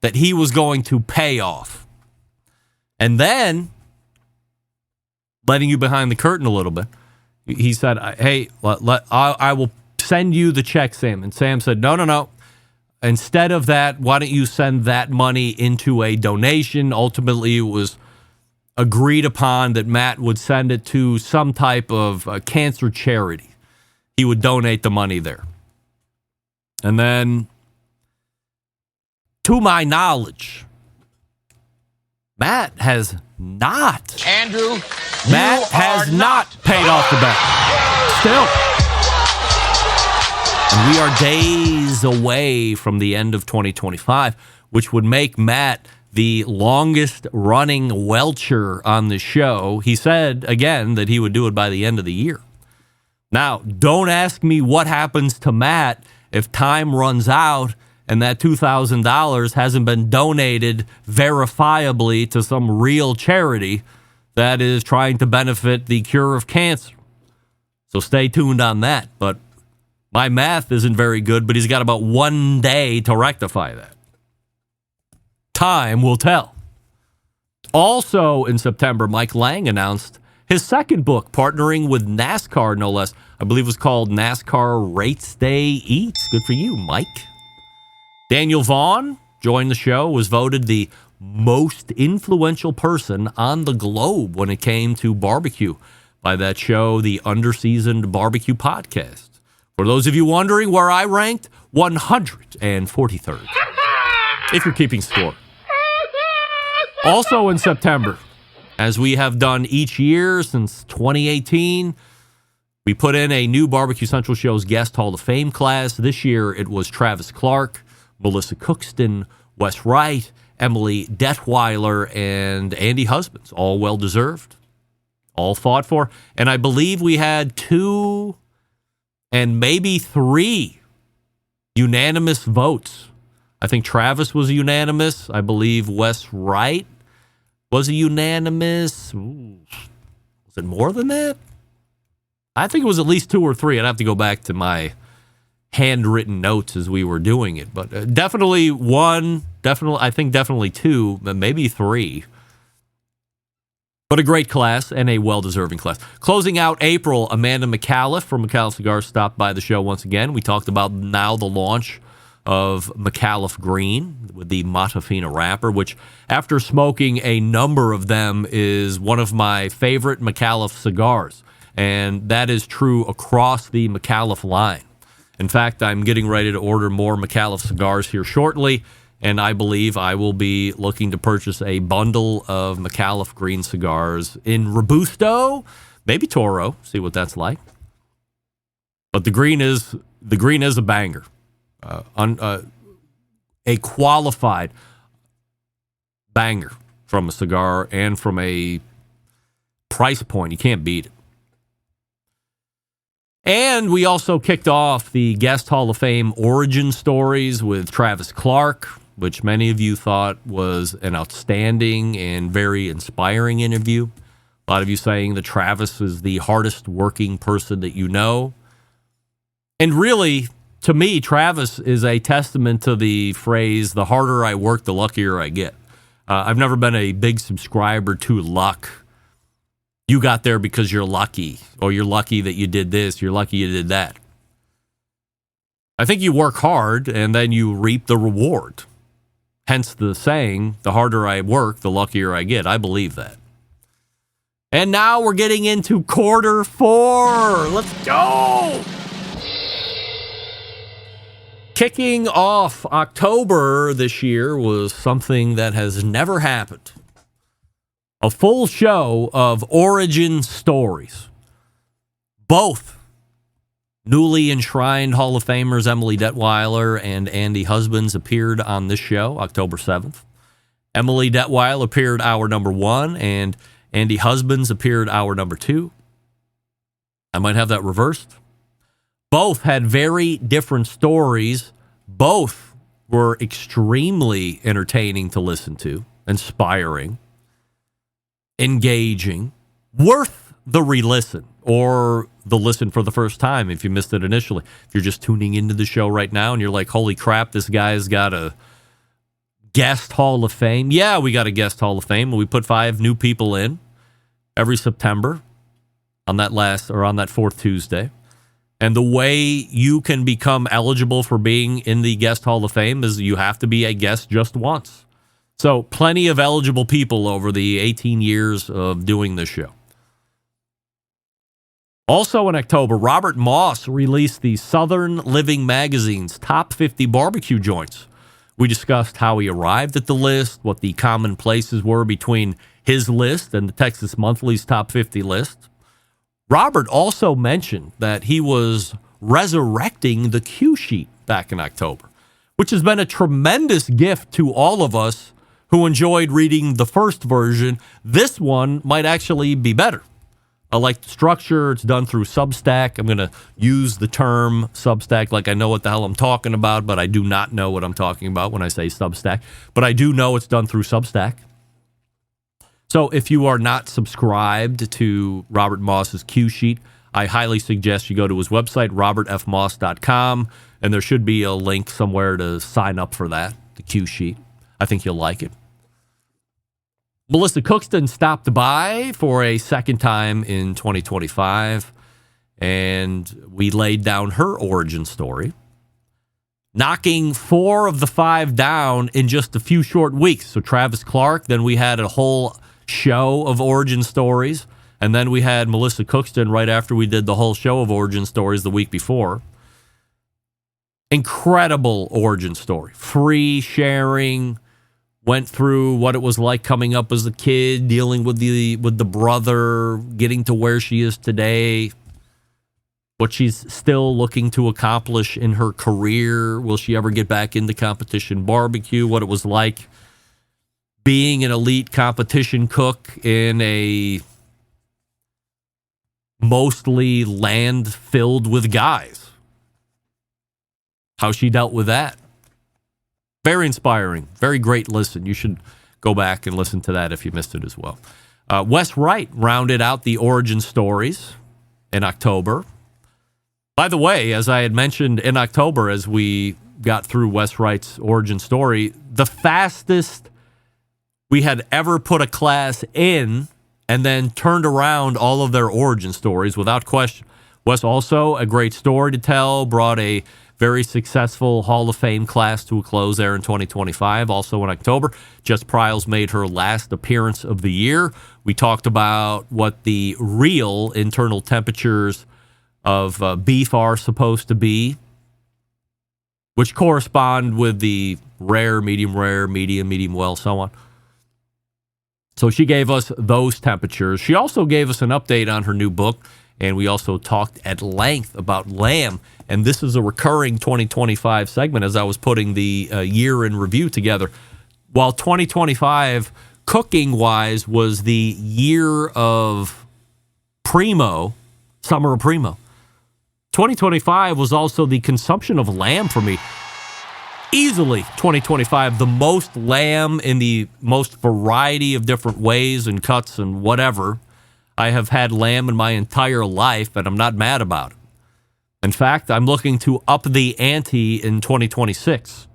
that he was going to pay off. And then, letting you behind the curtain a little bit, he said, hey, I will send you the check, Sam. And Sam said, no. Instead of that, why don't you send that money into a donation? Ultimately, it was agreed upon that Matt would send it to some type of cancer charity. He would donate the money there. And then, to my knowledge, Matt has not. Andrew, Matt has not paid off the bet. Still. And we are days away from the end of 2025, which would make Matt the longest running welcher on the show. He said, again, that he would do it by the end of the year. Now, don't ask me what happens to Matt if time runs out and that $2,000 hasn't been donated verifiably to some real charity that is trying to benefit the cure of cancer. So stay tuned on that. But my math isn't very good, but he's got about 1 day to rectify that. Time will tell. Also in September, Mike Lang announced his second book, partnering with NASCAR, no less. I believe it was called NASCAR Race Day Eats. Good for you, Mike. Daniel Vaughn joined the show, was voted the most influential person on the globe when it came to barbecue by that show, the Underseasoned Barbecue Podcast. For those of you wondering where I ranked, 143rd, if you're keeping score. Also in September, as we have done each year since 2018, we put in a new Barbecue Central Show's Guest Hall of Fame class. This year it was Travis Clark, Melissa Cookston, Wes Wright, Emily Detweiler, and Andy Husbands. All well-deserved, all fought for. And I believe we had 2 and maybe 3 unanimous votes. I think Travis was unanimous. I believe Wes Wright was a unanimous. Ooh, was it more than that? I think it was at least 2 or 3. I'd have to go back to my handwritten notes as we were doing it. But definitely 1, I think definitely 2, maybe 3. But a great class and a well-deserving class. Closing out April, Amanda McAuliffe from McAuliffe Cigars stopped by the show once again. We talked about now the launch of McAuliffe Green with the Matafina wrapper, which after smoking a number of them is one of my favorite McAuliffe cigars. And that is true across the McAuliffe line. In fact, I'm getting ready to order more McAuliffe cigars here shortly. And I believe I will be looking to purchase a bundle of McAuliffe Green cigars in Robusto, maybe Toro, see what that's like. But the green is a banger, a qualified banger from a cigar and from a price point. You can't beat it. And we also kicked off the Guest Hall of Fame origin stories with Travis Clark, which many of you thought was an outstanding and very inspiring interview. A lot of you saying that Travis is the hardest working person that you know. And really, to me, Travis is a testament to the phrase, the harder I work, the luckier I get. I've never been a big subscriber to luck. You got there because you're lucky, or you're lucky that you did this, you're lucky you did that. I think you work hard and then you reap the reward. Hence the saying, the harder I work, the luckier I get. I believe that. And now we're getting into quarter 4. Let's go! Kicking off October this year was something that has never happened. A full show of origin stories. Both newly enshrined Hall of Famers Emily Detweiler and Andy Husbands appeared on this show, October 7th. Emily Detweiler appeared hour number 1, and Andy Husbands appeared hour number 2. I might have that reversed. Both had very different stories. Both were extremely entertaining to listen to, inspiring, engaging, worth the re-listen, or the listen for the first time if you missed it initially. If you're just tuning into the show right now and you're like, holy crap, this guy's got a guest Hall of Fame. Yeah, we got a guest Hall of Fame. We put 5 new people in every September on that 4th Tuesday. And the way you can become eligible for being in the Guest Hall of Fame is you have to be a guest just once. So plenty of eligible people over the 18 years of doing this show. Also in October, Robert Moss released the Southern Living Magazine's Top 50 Barbecue Joints. We discussed how he arrived at the list, what the common places were between his list and the Texas Monthly's Top 50 list. Robert also mentioned that he was resurrecting the Q sheet back in October, which has been a tremendous gift to all of us who enjoyed reading the first version. This one might actually be better. I like the structure. It's done through Substack. I'm going to use the term Substack like I know what the hell I'm talking about, but I do not know what I'm talking about when I say Substack. But I do know it's done through Substack. So if you are not subscribed to Robert Moss's Q sheet, I highly suggest you go to his website, robertfmoss.com, and there should be a link somewhere to sign up for that, the Q sheet. I think you'll like it. Melissa Cookston stopped by for a second time in 2025, and we laid down her origin story, knocking 4 of the 5 down in just a few short weeks. So Travis Clark, then we had a whole show of origin stories, and then we had Melissa Cookston right after we did the whole show of origin stories the week before. Incredible origin story. Free sharing, went through what it was like coming up as a kid, dealing with the brother, getting to where she is today, what she's still looking to accomplish in her career. Will she ever get back into competition barbecue? What it was like being an elite competition cook in a mostly land filled with guys. How she dealt with that. Very inspiring. Very great listen. You should go back and listen to that if you missed it as well. Wes Wright rounded out the origin stories in October. By the way, as I had mentioned in October, as we got through Wes Wright's origin story, the fastest we had ever put a class in and then turned around all of their origin stories without question. Wes also a great story to tell, brought a very successful Hall of Fame class to a close there in 2025. Also in October, Jess Pryles made her last appearance of the year. We talked about what the real internal temperatures of beef are supposed to be, which correspond with the rare, medium, medium well, so on. So she gave us those temperatures. She also gave us an update on her new book, and we also talked at length about lamb. And this is a recurring 2025 segment as I was putting the year in review together. While 2025, cooking-wise, was the year of primo, summer of primo, 2025 was also the consumption of lamb for me. Easily 2025, the most lamb in the most variety of different ways and cuts and whatever. I have had lamb in my entire life, and I'm not mad about it. In fact, I'm looking to up the ante in 2026.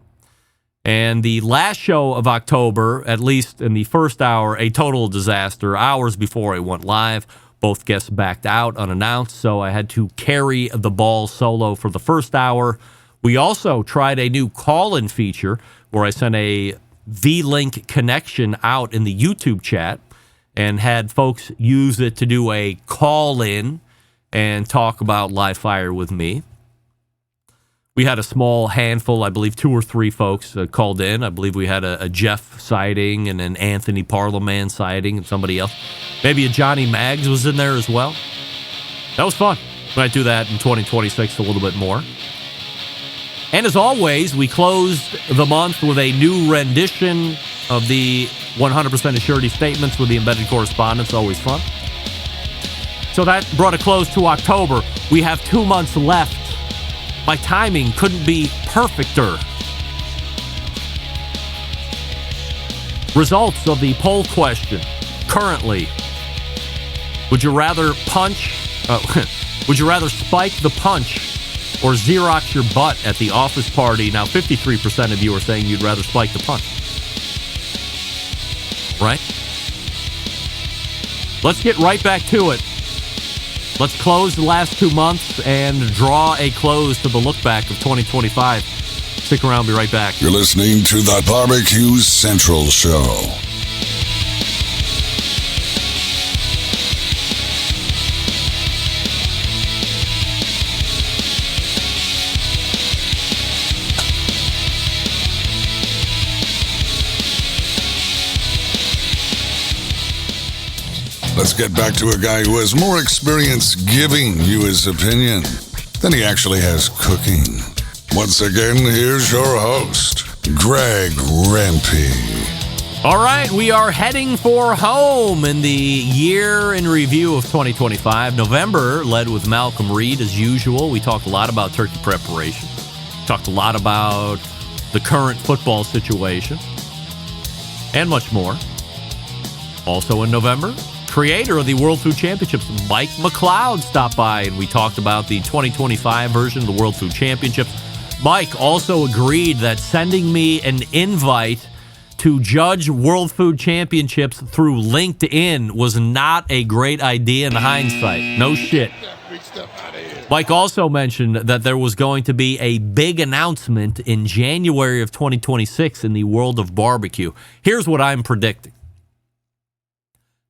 And the last show of October, at least in the first hour, a total disaster. Hours before I went live, both guests backed out unannounced, so I had to carry the ball solo for the first hour. We also tried a new call-in feature where I sent a V-Link connection out in the YouTube chat and had folks use it to do a call-in and talk about live fire with me. We had a small handful, I believe 2 or 3 folks called in. I believe we had a Jeff sighting and an Anthony Parliament sighting and somebody else. Maybe a Johnny Maggs was in there as well. That was fun. We might do that in 2026 a little bit more. And as always, we closed the month with a new rendition of the 100% Assurity statements with the embedded correspondence. Always fun. So that brought a close to October. We have 2 months left. My timing couldn't be perfecter. Results of the poll question currently. Would you rather would you rather spike the punch or Xerox your butt at the office party? Now, 53% of you are saying you'd rather spike the punch. Right? Let's get right back to it. Let's close the last 2 months and draw a close to the look back of 2025. Stick around, be right back. You're listening to the Barbecue Central Show. Let's get back to a guy who has more experience giving you his opinion than he actually has cooking. Once again, here's your host, Greg Rempe. All right, we are heading for home in the year in review of 2025. November led with Malcolm Reed as usual. We talked a lot about turkey preparation. Talked a lot about the current football situation and much more. Also in November, creator of the World Food Championships, Mike McLeod, stopped by, and we talked about the 2025 version of the World Food Championships. Mike also agreed that sending me an invite to judge World Food Championships through LinkedIn was not a great idea in hindsight. No shit. Mike also mentioned that there was going to be a big announcement in January of 2026 in the world of barbecue. Here's what I'm predicting.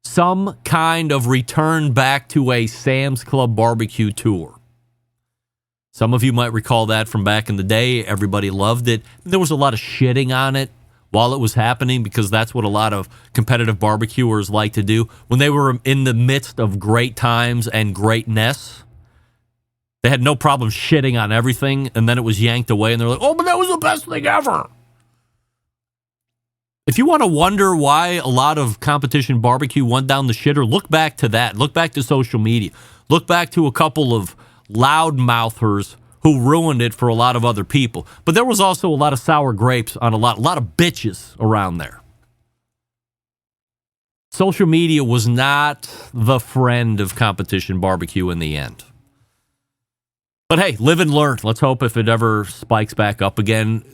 Some kind of return back to a Sam's Club barbecue tour. Some of you might recall that from back in the day. Everybody loved it. There was a lot of shitting on it while it was happening because that's what a lot of competitive barbecuers like to do. When they were in the midst of great times and greatness, they had no problem shitting on everything, and then it was yanked away, and they're like, oh, but that was the best thing ever. If you want to wonder why a lot of competition barbecue went down the shitter, look back to that. Look back to social media. Look back to a couple of loudmouthers who ruined it for a lot of other people. But there was also a lot of sour grapes on a lot of bitches around there. Social media was not the friend of competition barbecue in the end. But hey, live and learn. Let's hope if it ever spikes back up again,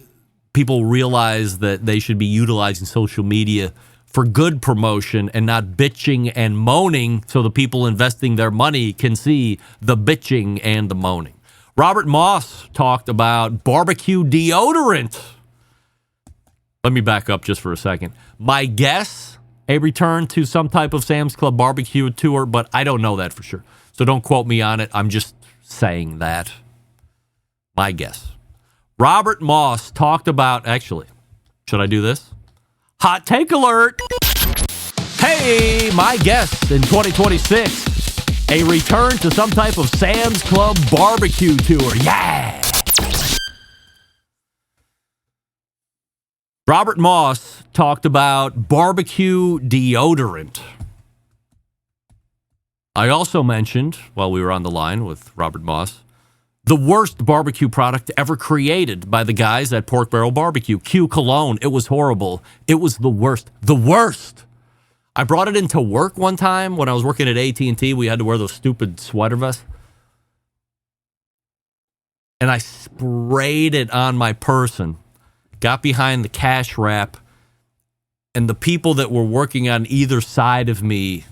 people realize that they should be utilizing social media for good promotion and not bitching and moaning so the people investing their money can see the bitching and the moaning. Robert Moss talked about barbecue deodorant. Let me back up just for a second. My guess, a return to some type of Sam's Club barbecue tour, but I don't know that for sure. So don't quote me on it. I'm just saying that. My guess. Robert Moss talked about, actually, should I do this? Hot take alert. Hey, my guest in 2026, a return to some type of Sam's Club barbecue tour. Yeah. Robert Moss talked about barbecue deodorant. I also mentioned, while we were on the line with Robert Moss, the worst barbecue product ever created by the guys at Pork Barrel Barbecue. Q Cologne. It was horrible. It was the worst. The worst. I brought it into work one time when I was working at AT&T. We had to wear those stupid sweater vests. And I sprayed it on my person, got behind the cash wrap, and the people that were working on either side of me,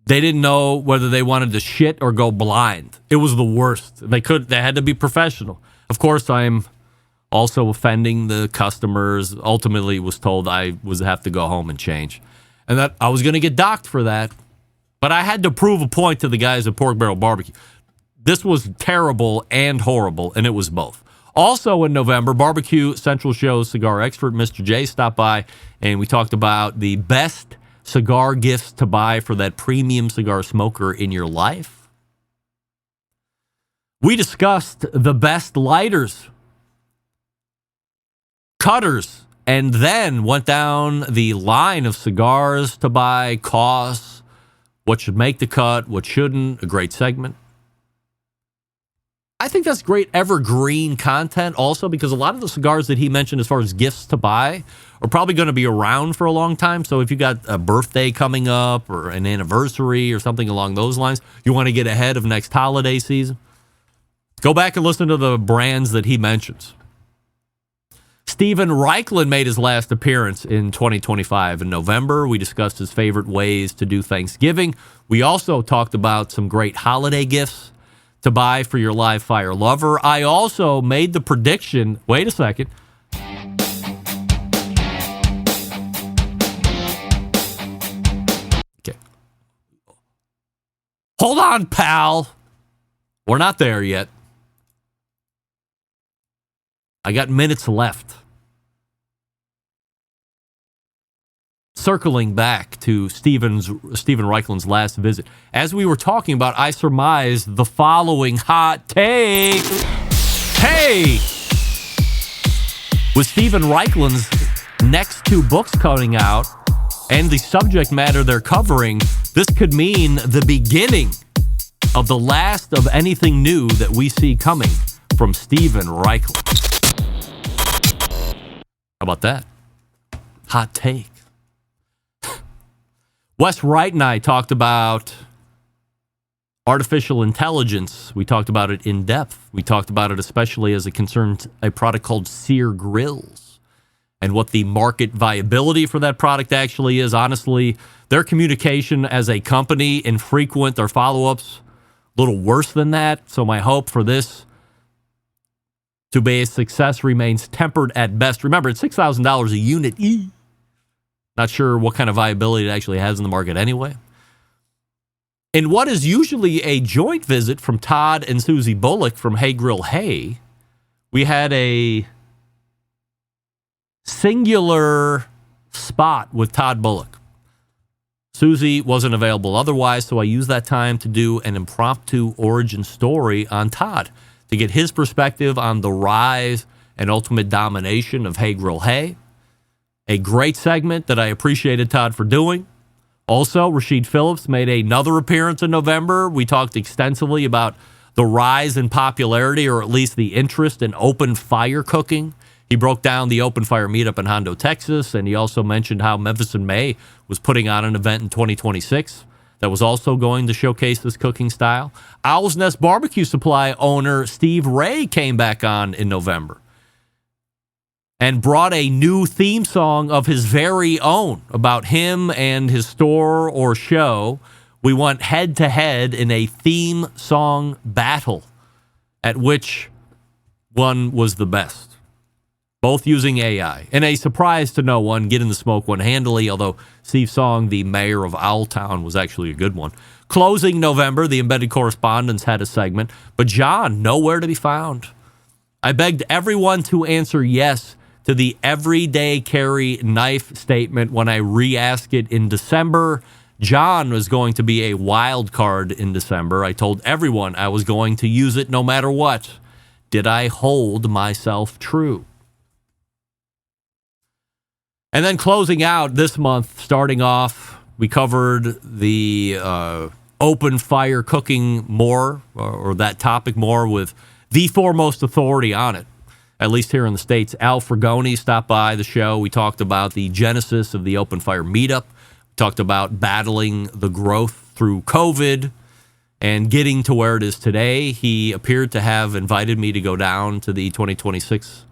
they didn't know whether they wanted to shit or go blind. It was the worst. They had to be professional. Of course, I'm also offending the customers. Ultimately, was told I was have to go home and change. And that I was going to get docked for that. But I had to prove a point to the guys at Pork Barrel Barbecue. This was terrible and horrible, and it was both. Also in November, Barbecue Central Show's cigar expert, Mr. J, stopped by, and we talked about the best cigar gifts to buy for that premium cigar smoker in your life. We discussed the best lighters, cutters, and then went down the line of cigars to buy, costs, what should make the cut, what shouldn't. A great segment. I think that's great evergreen content also because a lot of the cigars that he mentioned as far as gifts to buy are probably going to be around for a long time. So if you got a birthday coming up or an anniversary or something along those lines, you want to get ahead of next holiday season, go back and listen to the brands that he mentions. Steven Reichland made his last appearance in 2025 in November. We discussed his favorite ways to do Thanksgiving. We also talked about some great holiday gifts to buy for your live fire lover. I also made the prediction, wait a second. Okay. Hold on, pal. We're not there yet. I got minutes left. Circling back to Steven Reichland's last visit. As we were talking about, I surmised the following hot take. Hey! With Steven Reichland's next two books coming out and the subject matter they're covering, this could mean the beginning of the last of anything new that we see coming from Steven Reichland. How about that? Hot take. Wes Wright and I talked about artificial intelligence. We talked about it in depth. We talked about it especially as it concerns a product called Sear Grills and what the market viability for that product actually is. Honestly, their communication as a company, infrequent, their follow-ups, a little worse than that. So my hope for this to be a success remains tempered at best. Remember, it's $6,000 a unit. Not sure what kind of viability it actually has in the market anyway. In what is usually a joint visit from Todd and Susie Bullock from Hey Grill Hey, we had a singular spot with Todd Bullock. Susie wasn't available otherwise, so I used that time to do an impromptu origin story on Todd to get his perspective on the rise and ultimate domination of Hey Grill Hey. A great segment that I appreciated Todd for doing. Also, Rashid Phillips made another appearance in November. We talked extensively about the rise in popularity, or at least the interest in open fire cooking. He broke down the open fire meetup in Hondo, Texas, and he also mentioned how Memphis in May was putting on an event in 2026 that was also going to showcase this cooking style. Owl's Nest Barbecue Supply owner Steve Ray came back on in November and brought a new theme song of his very own about him and his store or show. We went head-to-head in a theme song battle, at which one was the best. Both using AI. And a surprise to no one, Get in the Smoke one handily, although Steve's song, The Mayor of Owltown, was actually a good one. Closing November, the Embedded Correspondents had a segment, but John, nowhere to be found. I begged everyone to answer yes to the everyday carry knife statement when I re-asked it in December. John was going to be a wild card in December. I told everyone I was going to use it no matter what. Did I hold myself true? And then closing out this month, starting off, we covered the open fire cooking more, or that topic more, with the foremost authority on it, at least here in the States. Al Fragoni stopped by the show. We talked about the genesis of the open fire meetup. We talked about battling the growth through COVID and getting to where it is today. He appeared to have invited me to go down to the 2026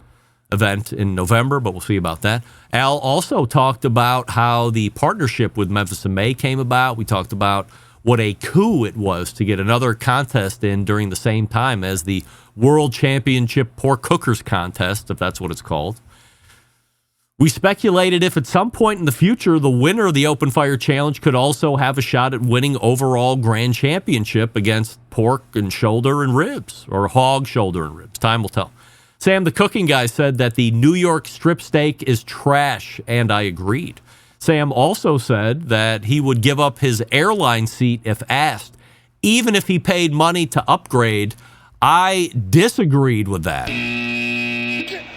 event in November, but we'll see about that. Al also talked about how the partnership with Memphis in May came about. We talked about what a coup it was to get another contest in during the same time as the World Championship Pork Cookers Contest, if that's what it's called. We speculated if at some point in the future the winner of the Open Fire Challenge could also have a shot at winning overall grand championship against pork and shoulder and ribs, or hog, shoulder, and ribs. Time will tell. Sam, the cooking guy, said that the New York strip steak is trash, and I agreed. Sam also said that he would give up his airline seat if asked, even if he paid money to upgrade. I disagreed with that.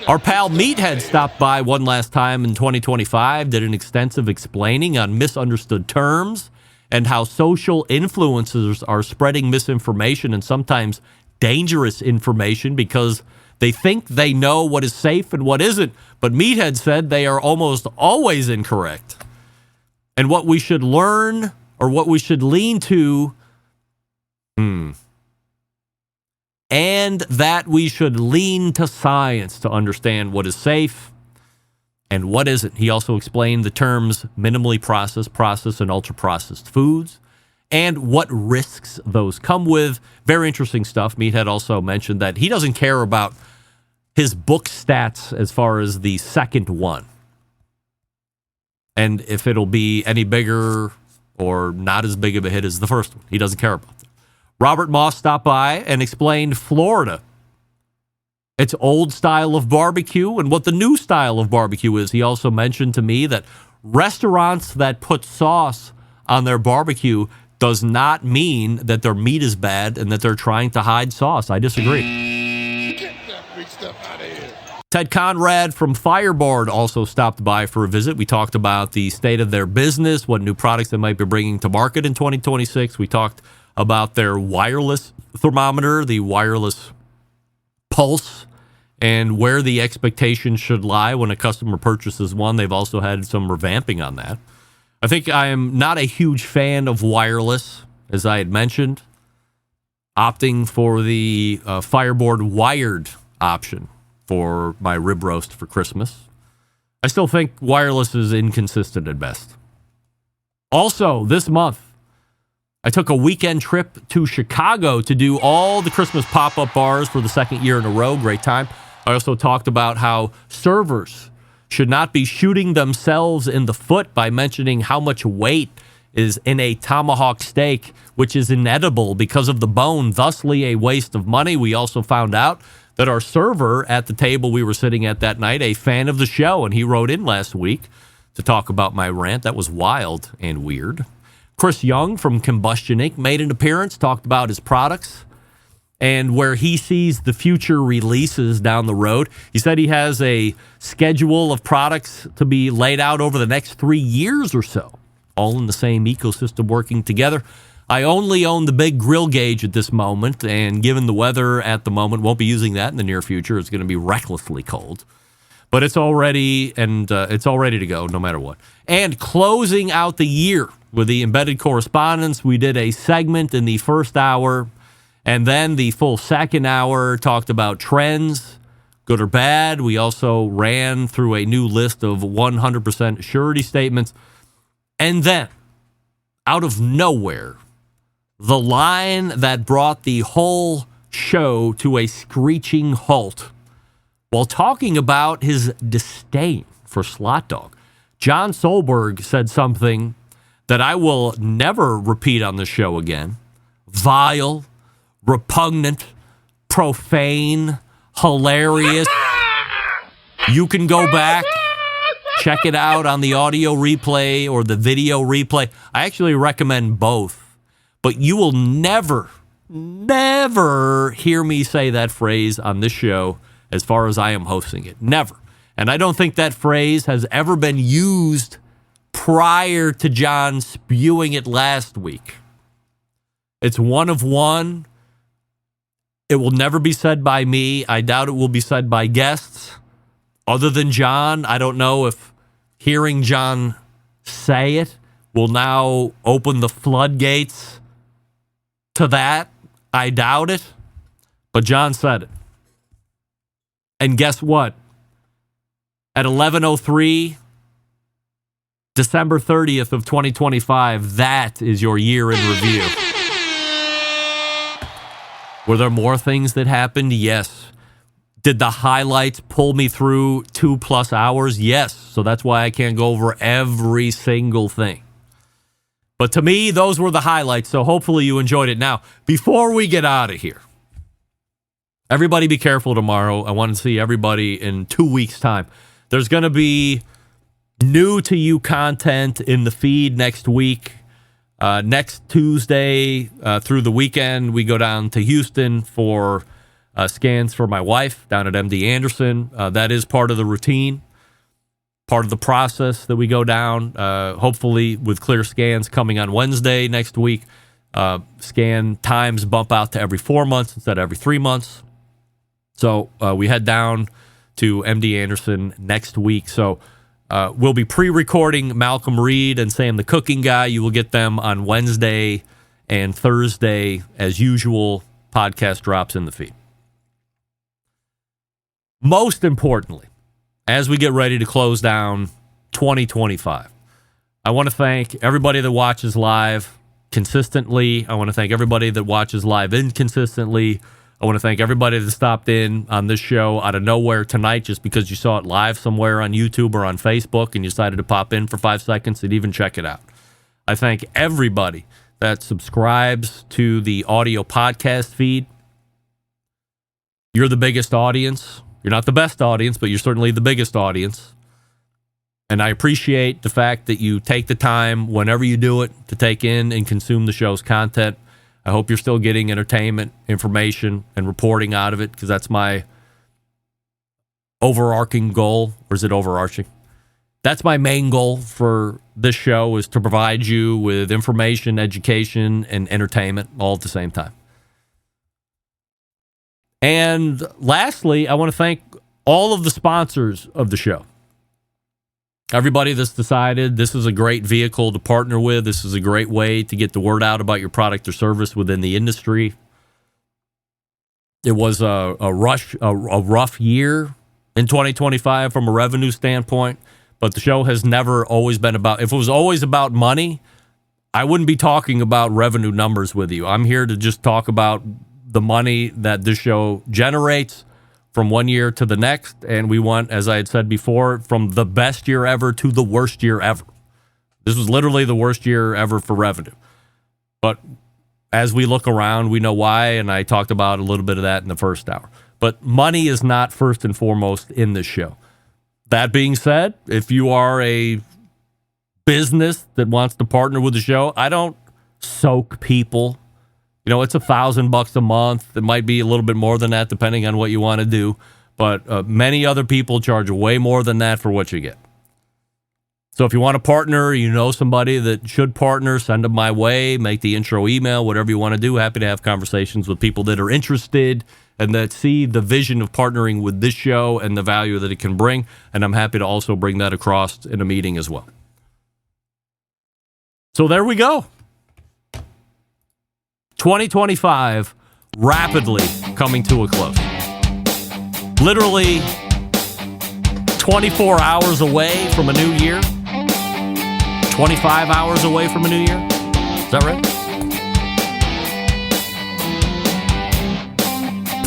Our pal Meathead stopped by one last time in 2025, did an extensive explaining on misunderstood terms and how social influencers are spreading misinformation and sometimes dangerous information because they think they know what is safe and what isn't, but Meathead said they are almost always incorrect. And what we should learn, or what we should lean to, and and that we should lean to science to understand what is safe and what isn't. He also explained the terms minimally processed, processed, and ultra-processed foods and what risks those come with. Very interesting stuff. Meathead also mentioned that he doesn't care about his book stats as far as the second one, and if it'll be any bigger or not as big of a hit as the first one. He doesn't care about that. Robert Moss stopped by and explained Florida, its old style of barbecue, and what the new style of barbecue is. He also mentioned to me that restaurants that put sauce on their barbecue does not mean that their meat is bad and that they're trying to hide sauce. I disagree. Ted Conrad from Fireboard also stopped by for a visit. We talked about the state of their business, what new products they might be bringing to market in 2026. We talked about their wireless thermometer, the wireless pulse, and where the expectations should lie when a customer purchases one. They've also had some revamping on that. I think I am not a huge fan of wireless, as I had mentioned, opting for the Fireboard wired option for my rib roast for Christmas. I still think wireless is inconsistent at best. Also, this month, I took a weekend trip to Chicago to do all the Christmas pop-up bars for the second year in a row. Great time. I also talked about how servers should not be shooting themselves in the foot by mentioning how much weight is in a tomahawk steak, which is inedible because of the bone, thusly a waste of money. We also found out that our server at the table we were sitting at that night, a fan of the show, and he wrote in last week to talk about my rant. That was wild and weird. Chris Young from Combustion Inc. made an appearance, talked about his products and where he sees the future releases down the road. He said he has a schedule of products to be laid out over the next 3 years or so, all in the same ecosystem working together. I only own the big grill gauge at this moment, and given the weather at the moment, won't be using that in the near future. It's going to be recklessly cold. But it's all ready, and it's all ready to go no matter what. And closing out the year with the embedded correspondence, we did a segment in the first hour, and then the full second hour talked about trends, good or bad. We also ran through a new list of 100% surety statements. And then, out of nowhere, the line that brought the whole show to a screeching halt, while talking about his disdain for Slot Dog, John Solberg said something that I will never repeat on the show again. Vile, repugnant, profane, hilarious. You can go back, check it out on the audio replay or the video replay. I actually recommend both. But you will never hear me say that phrase on this show as far as I am hosting it. Never. And I don't think that phrase has ever been used prior to John spewing it last week. It's one of one. It will never be said by me. I doubt it will be said by guests. Other than John, I don't know if hearing John say it will now open the floodgates to that. I doubt it. But John said it. And guess what? At 11:03, December 30th of 2025, that is your year in review. Were there more things that happened? Yes. Did the highlights pull me through 2+ hours? Yes. So that's why I can't go over every single thing. But to me, those were the highlights, so hopefully you enjoyed it. Now, before we get out of here, everybody be careful tomorrow. I want to see everybody in 2 weeks' time. There's going to be new to you content in the feed next week. Next Tuesday through the weekend, we go down to Houston for scans for my wife down at MD Anderson. That is part of the routine. Part of the process that we go down, hopefully with clear scans coming on Wednesday next week. Scan times bump out to every 4 months instead of every 3 months. So we head down to MD Anderson next week. So we'll be pre-recording Malcolm Reed and Sam the Cooking Guy. You will get them on Wednesday and Thursday as usual. Podcast drops in the feed. most importantly, as we get ready to close down 2025, I want to thank everybody that watches live consistently. I want to thank everybody that watches live inconsistently. I want to thank everybody that stopped in on this show out of nowhere tonight just because you saw it live somewhere on YouTube or on Facebook and you decided to pop in for 5 seconds and even check it out. I thank everybody that subscribes to the audio podcast feed. You're the biggest audience. You're not the best audience, but you're certainly the biggest audience. And I appreciate the fact that you take the time whenever you do it to take in and consume the show's content. I hope you're still getting entertainment, information, and reporting out of it because that's my overarching goal. Or is it overarching? That's my main goal for this show, is to provide you with information, education, and entertainment all at the same time. And lastly, I want to thank all of the sponsors of the show. Everybody that's decided this is a great vehicle to partner with. This is a great way to get the word out about your product or service within the industry. It was a rough year in 2025 from a revenue standpoint, but the show has never always been about, if it was always about money, I wouldn't be talking about revenue numbers with you. I'm here to just talk about the money that this show generates from one year to the next, and we want, as I had said before, from the best year ever to the worst year ever. This was literally the worst year ever for revenue. But as we look around, we know why, and I talked about a little bit of that in the first hour. But money is not first and foremost in this show. That being said, if you are a business that wants to partner with the show, I don't soak people. You know, it's $1,000 a month. It might be a little bit more than that, depending on what you want to do. But many other people charge way more than that for what you get. So if you want to partner, you know somebody that should partner, send them my way, make the intro email, whatever you want to do. Happy to have conversations with people that are interested and that see the vision of partnering with this show and the value that it can bring. And I'm happy to also bring that across in a meeting as well. So there we go. 2025 rapidly coming to a close. Literally 24 hours away from a new year. 25 hours away from a new year. Is that right?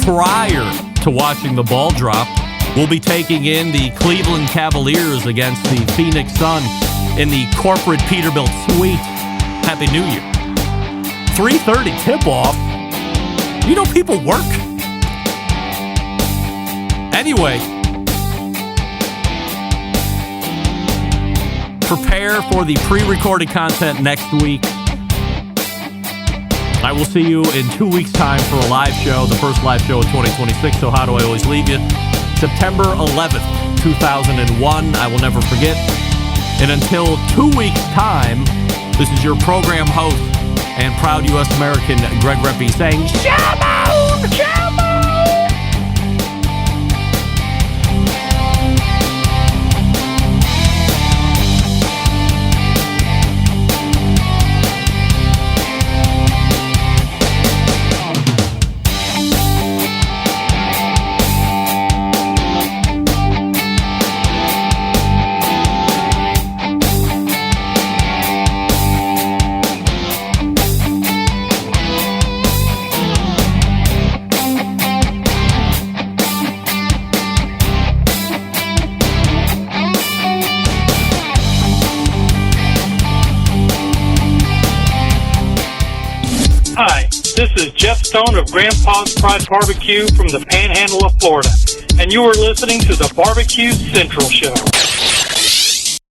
Prior to watching the ball drop, we'll be taking in the Cleveland Cavaliers against the Phoenix Suns in the corporate Peterbilt Suite. Happy New Year. 3:30 tip-off. You know people work. Anyway, prepare for the pre-recorded content next week. I will see you in 2 weeks' time for a live show, the first live show of 2026. So how do I always leave you? September 11th, 2001. I will never forget. And until 2 weeks' time, this is your program host and proud U.S. American Greg Rempe saying, Shabon! Shabon! Hi, this is Jeff Stone of Grandpa's Pride Barbecue from the Panhandle of Florida, and you are listening to the Barbecue Central Show.